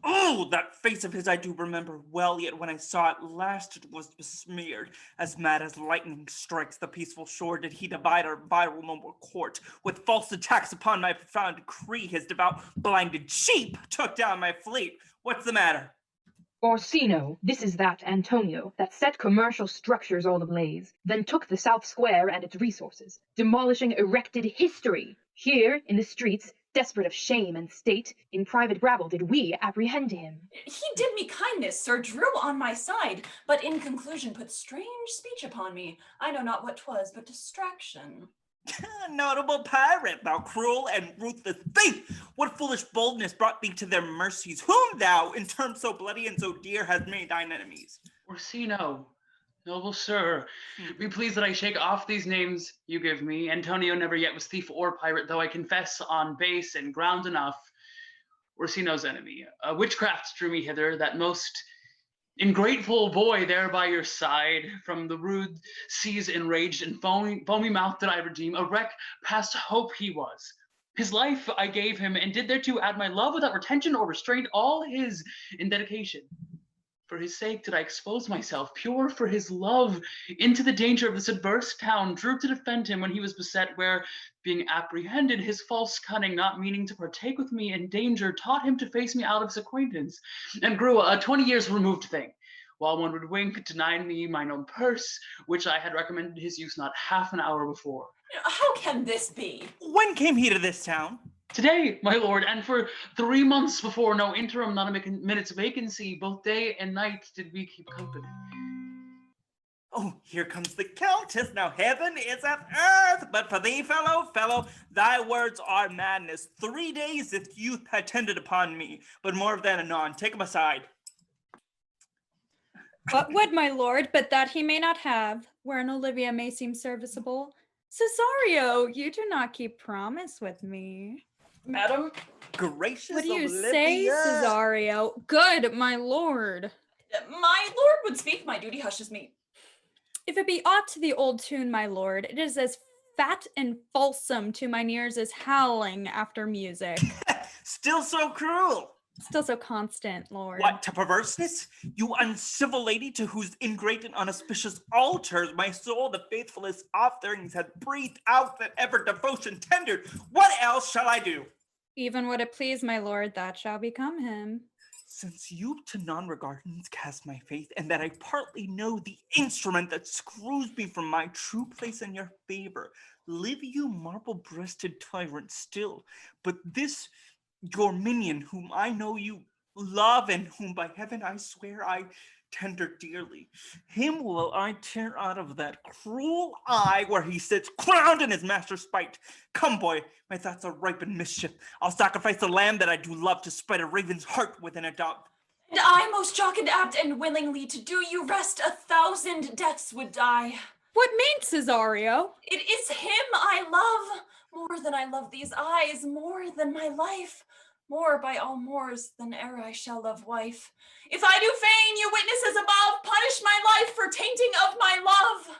Oh, that face of his I do remember well, yet when I saw it last it was besmeared. As mad as lightning strikes the peaceful shore did he divide our viral noble court. With false attacks upon my profound decree, his devout blinded sheep took down my fleet. What's the matter? Orsino, this is that Antonio that set commercial structures all ablaze, then took the South Square and its resources, demolishing erected history. Here, in the streets, desperate of shame and state, in private rabble did we apprehend him. He did me kindness, sir, drew on my side, but in conclusion put strange speech upon me. I know not what 'twas, but distraction. Notable pirate, thou cruel and ruthless thief! What foolish boldness brought thee to their mercies, whom thou, in terms so bloody and so dear, hast made thine enemies? Orsino, noble sir, be pleased that I shake off these names you give me. Antonio never yet was thief or pirate, though I confess on base and ground enough, Orsino's enemy. Witchcraft drew me hither, that most ingrateful boy there by your side. From the rude seas enraged and foamy mouth did I redeem. A wreck past hope he was. His life I gave him, and did thereto add my love without retention or restraint, all his in dedication. For his sake did I expose myself, pure for his love, into the danger of this adverse town, drew to defend him when he was beset, where, being apprehended, his false cunning, not meaning to partake with me in danger, taught him to face me out of his acquaintance, and grew a 20 years removed thing, while one would wink, denied me mine own purse, which I had recommended his use not half an hour before. How can this be? When came he to this town? Today, my lord, and for 3 months before, no interim, not a minute's vacancy, both day and night did we keep company. Oh, here comes the Countess. Now heaven is at earth, but for thee, fellow, thy words are madness. 3 days this youth attended upon me, but more of that anon. Take him aside. What would my lord, but that he may not have, wherein Olivia may seem serviceable? Cesario, you do not keep promise with me. Madam? Gracious What do you Olivia. say, Cesario? Good, my lord. My lord would speak, my duty hushes me. If it be aught to the old tune, my lord, it is as fat and fulsome to mine ears as howling after music. Still so cruel. Still so constant, lord. What, to perverseness? You uncivil lady, to whose ingrate and unauspicious altars my soul, the faithfulest offerings, had breathed out that ever devotion tendered. What else shall I do? Even would it please, my lord, that shall become him. Since you to non-regardance cast my faith, and that I partly know the instrument that screws me from my true place in your favor, live you marble-breasted tyrant still, but this your minion, whom I know you love, and whom by heaven I swear I tender dearly, him will I tear out of that cruel eye where he sits crowned in his master's spite. Come, boy, my thoughts are ripe in mischief. I'll sacrifice the lamb that I do love to spread a raven's heart within a dove. And I, most jocund, apt, and willingly to do you rest, 1,000 deaths would die. What means Cesario? It is him I love, more than I love these eyes, more than my life, more by all mores than e'er I shall love wife. If I do feign, you witnesses above, punish my life for tainting of my love.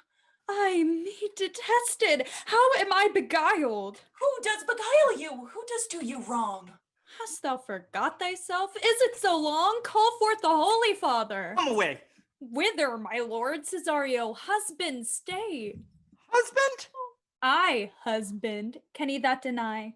I, me detested, how am I beguiled? Who does beguile you? Who does do you wrong? Hast thou forgot thyself? Is it so long? Call forth the Holy Father. Come away. Whither, my lord? Cesario, husband, stay. husband? I, husband, can he that deny?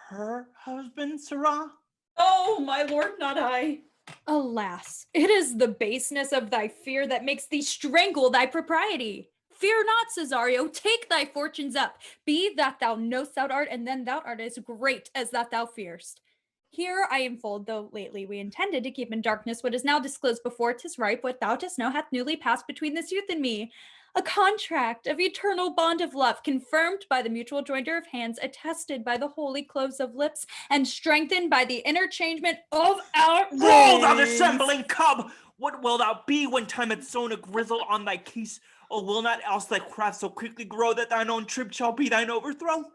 Her husband, sirrah? Oh, my lord, not I. Alas, it is the baseness of thy fear that makes thee strangle thy propriety. Fear not, Cesario, take thy fortunes up. Be that thou knowst thou art, and then thou art as great as that thou fearst. Here I unfold, though lately we intended to keep in darkness what is now disclosed before 'tis ripe, what thou dost know hath newly passed between this youth and me. A contract of eternal bond of love, confirmed by the mutual joinder of hands, attested by the holy close of lips, and strengthened by the interchangement of our Roll, thou rings. dissembling cub! What wilt thou be when time hath sown a grizzle on thy case? Or will not else thy craft so quickly grow that thine own trip shall be thine overthrow?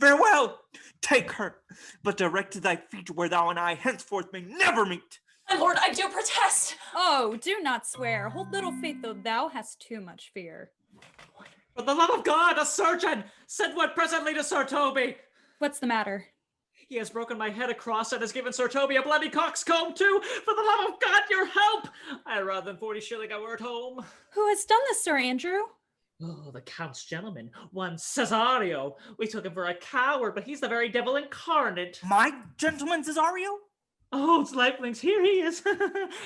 Farewell! Take her, but direct to thy feet where thou and I henceforth may never meet. My lord, I do protest. Oh, do not swear. Hold little faith, though thou hast too much fear. For the love of God, a surgeon! Send word presently to Sir Toby! What's the matter? He has broken my head across and has given Sir Toby a bloody coxcomb too! For the love of God, your help! I had rather than 40 shilling I were at home. Who has done this, Sir Andrew? Oh, the Count's gentleman, one Cesario. We took him for a coward, but he's the very devil incarnate. My gentleman Cesario? Oh, it's lifelings, here he is.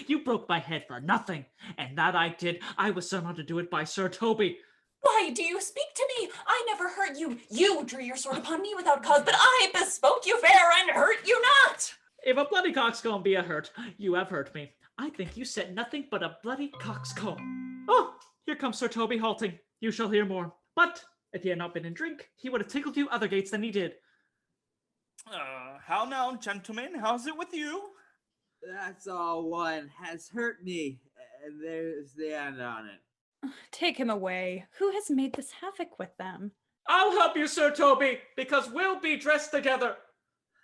You broke my head for nothing. And that I did. I was summoned to do it by Sir Toby. Why do you speak to me? I never hurt you. You drew your sword upon me without cause, but I bespoke you fair and hurt you not. If a bloody coxcomb be a hurt, you have hurt me. I think you said nothing but a bloody coxcomb. Oh, here comes Sir Toby halting. You shall hear more. But if he had not been in drink, he would have tickled you other gates than he did. How now, gentlemen? How's it with you? That's all one. Has hurt me. And there's the end on it. Take him away. Who has made this havoc with them? I'll help you, Sir Toby, because we'll be dressed together.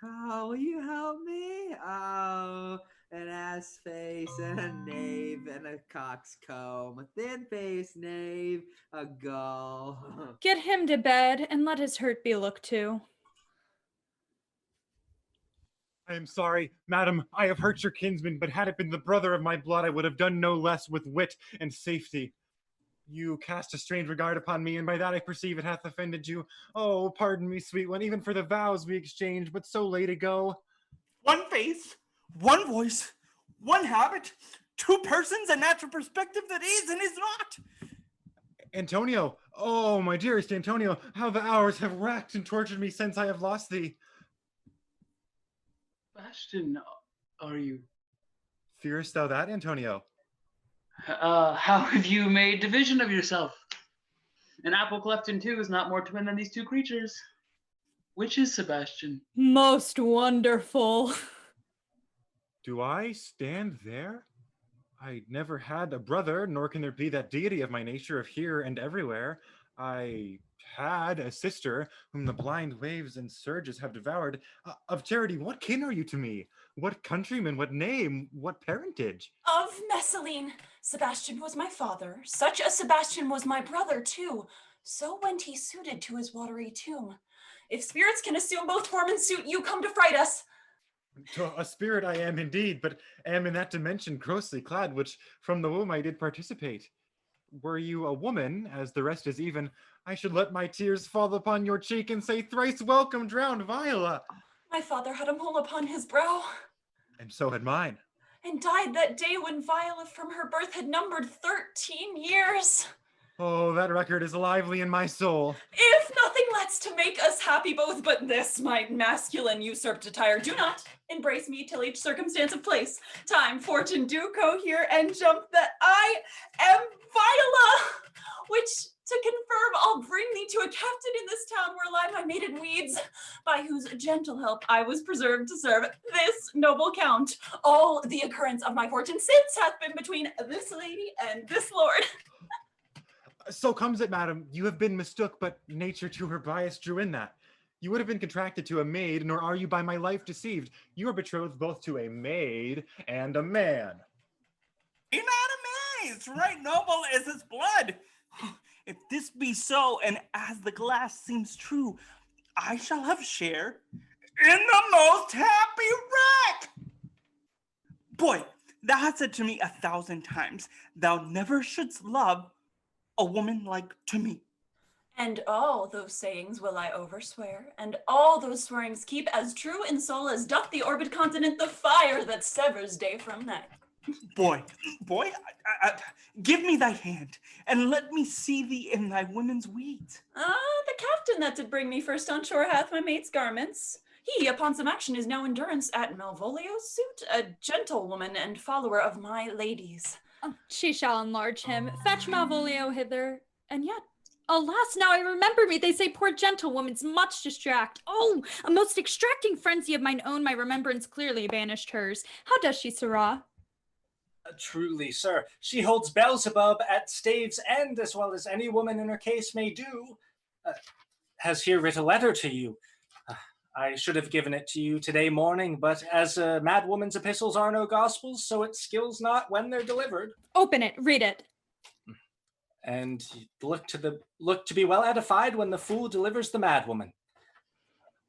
Oh, will you help me? Oh, an ass face and a knave and a coxcomb, a thin-faced knave, a gull. Get him to bed and let his hurt be looked to. I am sorry, madam, I have hurt your kinsman, but had it been the brother of my blood, I would have done no less with wit and safety. You cast a strange regard upon me, and by that I perceive it hath offended you. Oh, pardon me, sweet one, even for the vows we exchanged, but so late ago. One face, one voice, one habit, two persons, a natural perspective that is and is not. Antonio, oh, my dearest Antonio, how the hours have racked and tortured me since I have lost thee. Sebastian, are you? Fearest thou that, Antonio? How have you made division of yourself? An apple cleft in two is not more twin than these two creatures. Which is Sebastian? Most wonderful. Do I stand there? I never had a brother, nor can there be that deity of my nature of here and everywhere. I had a sister whom the blind waves and surges have devoured. Of charity, what kin are you to me? What countryman, what name, what parentage? Of Messalene. Sebastian was my father. Such a Sebastian was my brother, too. So went he suited to his watery tomb. If spirits can assume both form and suit, you come to fright us. A spirit I am indeed, but am in that dimension grossly clad, which from the womb I did participate. Were you a woman, as the rest is even, I should let my tears fall upon your cheek and say, thrice welcome, drowned Viola. My father had a mole upon his brow, And so had mine. and died that day when Viola from her birth had numbered 13 years. Oh, that record is lively in my soul. If nothing lets to make us happy both, but this my masculine usurped attire, do not embrace me till each circumstance of place, time, fortune do cohere and jump that I am Viola, which to confirm I'll bring thee to a captain in this town where lie my maiden weeds, by whose gentle help I was preserved to serve this noble count. All the occurrence of my fortune since hath been between this lady and this lord. So comes it, madam, you have been mistook, but nature to her bias drew in that. You would have been contracted to a maid, nor are you by my life deceived. You are betrothed both to a maid and a man. Be not amazed, right noble is his blood. If this be so, and as the glass seems true, I shall have share in the most happy wreck. Boy, thou hast said to me 1,000 times, thou never shouldst love a woman like to me. And all those sayings will I overswear, and all those swearings keep as true in soul as doth the orbed continent the fire that severs day from night. Boy, give me thy hand, and let me see thee in thy women's wheat. The captain that did bring me first on shore hath my mate's garments. He, upon some action, is now endurance at Malvolio's suit, a gentlewoman and follower of my ladies. Oh, she shall enlarge him. Fetch Malvolio hither. And yet, alas, now I remember me, they say poor gentlewoman's much distract. Oh, a most extracting frenzy of mine own, my remembrance clearly banished hers. How does she, sirrah? Truly, sir, she holds Beelzebub at stave's end as well as any woman in her case may do. Has here writ a letter to you. I should have given it to you today morning, but as a mad woman's epistles are no gospels, so it skills not when they're delivered. Open it, read it. And look to be well edified when the fool delivers the mad woman.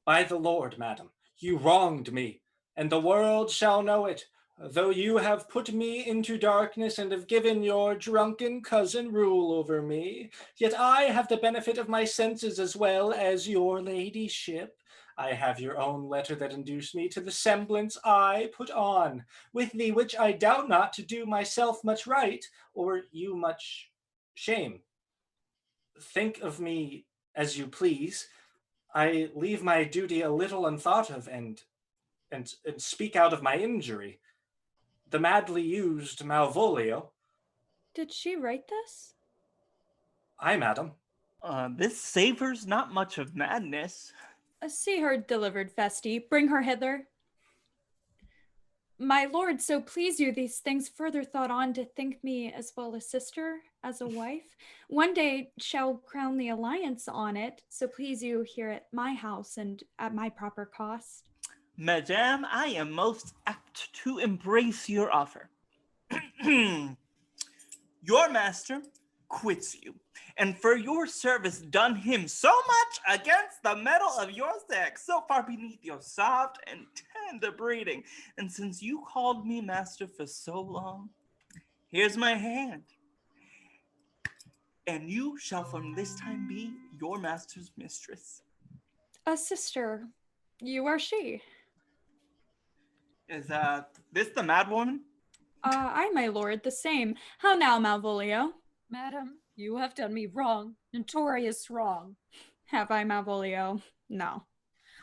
By the Lord, madam, you wronged me, and the world shall know it, though you have put me into darkness and have given your drunken cousin rule over me. Yet I have the benefit of my senses as well as your ladyship. I have your own letter that induced me to the semblance I put on, with the which I doubt not to do myself much right, or you much shame. Think of me as you please. I leave my duty a little unthought of, and speak out of my injury. The madly used Malvolio. Did she write this? Aye, madam. This savors not much of madness. See her delivered, Festi. Bring her hither. My lord, so please you, these things further thought on to think me as well a sister, as a wife. One day shall crown the alliance on it, so please you here at my house and at my proper cost. Madame, I am most apt to embrace your offer. Your master quits you, and for your service done him so much against the metal of your sex, so far beneath your soft and tender breeding, and since you called me master for so long, here's my hand, and you shall from this time be your master's mistress. A sister, you are she. Is this the mad woman? Aye, my lord, the same. How now, Malvolio? Madam, you have done me wrong, notorious wrong. Have I, Malvolio? No.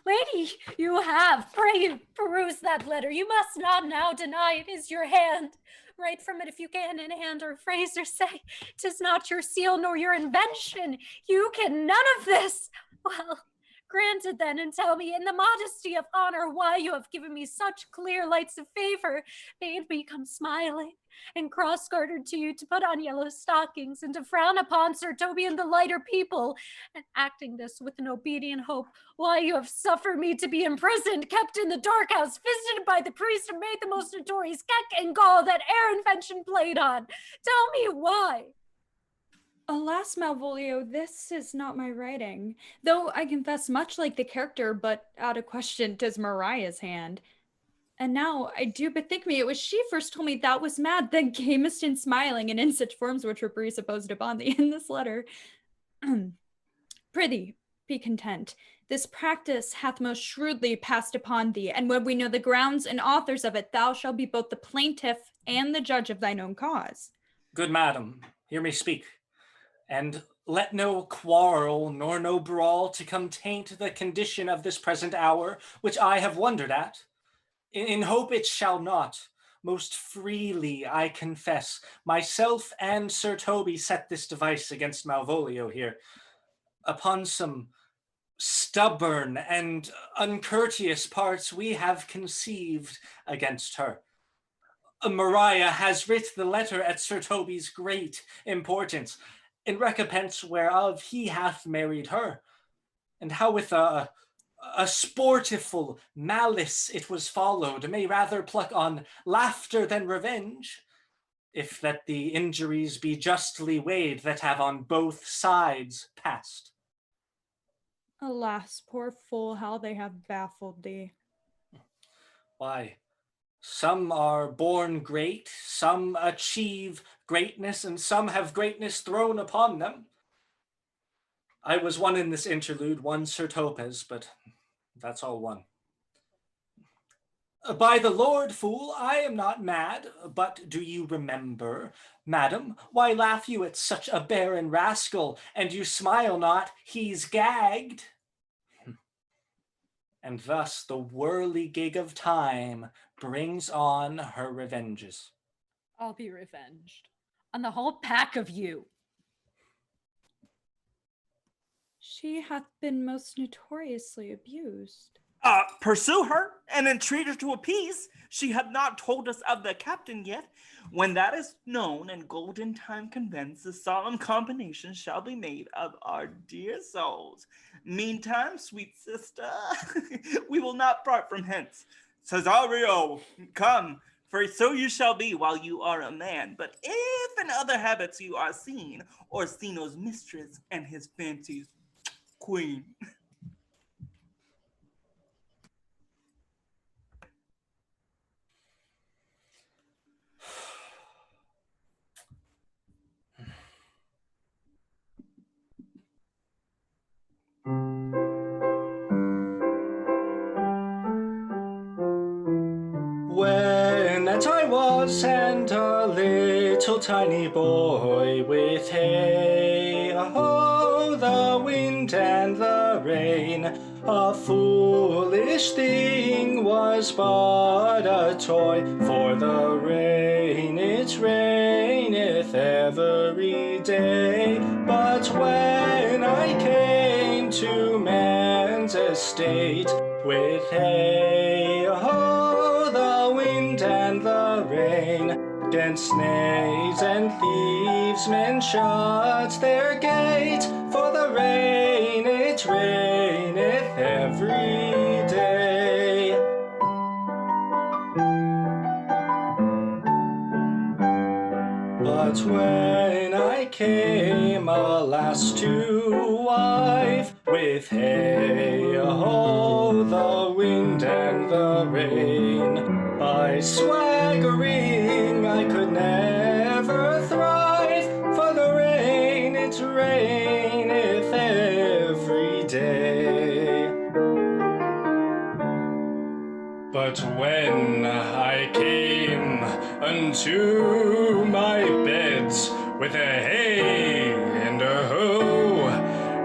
Lady, you have. Pray peruse that letter. You must not now deny it is your hand. Write from it if you can in hand or phrase or say, 'tis not your seal nor your invention. You can none of this. Well, granted then, and tell me in the modesty of honor why you have given me such clear lights of favor, made me come smiling, and cross-gartered to you to put on yellow stockings, and to frown upon Sir Toby and the lighter people, and acting this with an obedient hope, why you have suffered me to be imprisoned, kept in the dark house, visited by the priest, and made the most notorious keck and gall that e'er invention played on. Tell me why. Alas, Malvolio, this is not my writing, though I confess much like the character, but out of question 'tis Mariah's hand. And now I do bethink me, it was she first told me thou was mad, then camest in smiling, and in such forms which were presupposed upon thee in this letter. Prithee, be content. This practice hath most shrewdly passed upon thee, and when we know the grounds and authors of it, thou shalt be both the plaintiff and the judge of thine own cause. Good madam, hear me speak. And let no quarrel nor no brawl to come taint the condition of this present hour, which I have wondered at. In hope it shall not. Most freely I confess, myself and Sir Toby set this device against Malvolio here, upon some stubborn and uncourteous parts we have conceived against her. Mariah has writ the letter at Sir Toby's great importance, in recompense whereof he hath married her, and how with a sportiful malice it was followed, may rather pluck on laughter than revenge, if that the injuries be justly weighed that have on both sides passed. Alas, poor fool, how they have baffled thee. Why, some are born great, some achieve greatness, and some have greatness thrown upon them. I was one in this interlude, one Sir Topaz, but that's all one. By the Lord, fool, I am not mad, but do you remember, madam, why laugh you at such a barren rascal, and you smile not, he's gagged? And thus the whirligig of time brings on her revenges. I'll be revenged on the whole pack of you. She hath been most notoriously abused. Pursue her and entreat her to appease. She hath not told us of the captain yet. When that is known and golden time commence, the solemn combination shall be made of our dear souls. Meantime, sweet sister, we will not part from hence. Cesario, come, for so you shall be while you are a man. But if in other habits you are seen, Orsino's mistress and his fancy's queen. When that I was and a little tiny boy, with hey ho, the wind and the rain, a foolish thing was but a toy, for the rain it raineth every day. But when I came to man's estate, with hey ho, the wind and the rain, 'gainst knaves and thieves men shut their gate, for the rain it raineth every day. But when I came, alas, to wife, with hey ho, the wind and the rain, by swaggering I could never thrive, for the rain it raineth every day. But when I came unto my beds, with a hey and a ho,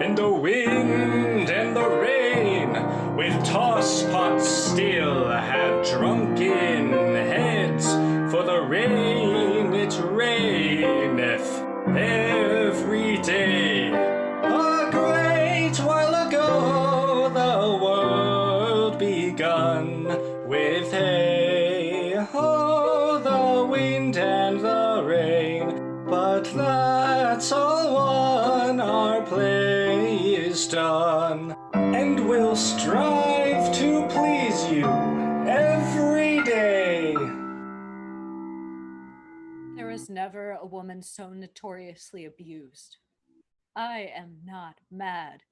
and the wind and the rain, with tosspots still had drunken heads, for the rain it raineth every day. A great while ago the world begun, with hey ho, the wind and the rain. But that's all one, our play is done, and we'll strive to please you every day. There was never a woman so notoriously abused. I am not mad.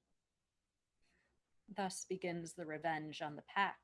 Thus begins the revenge on the pack.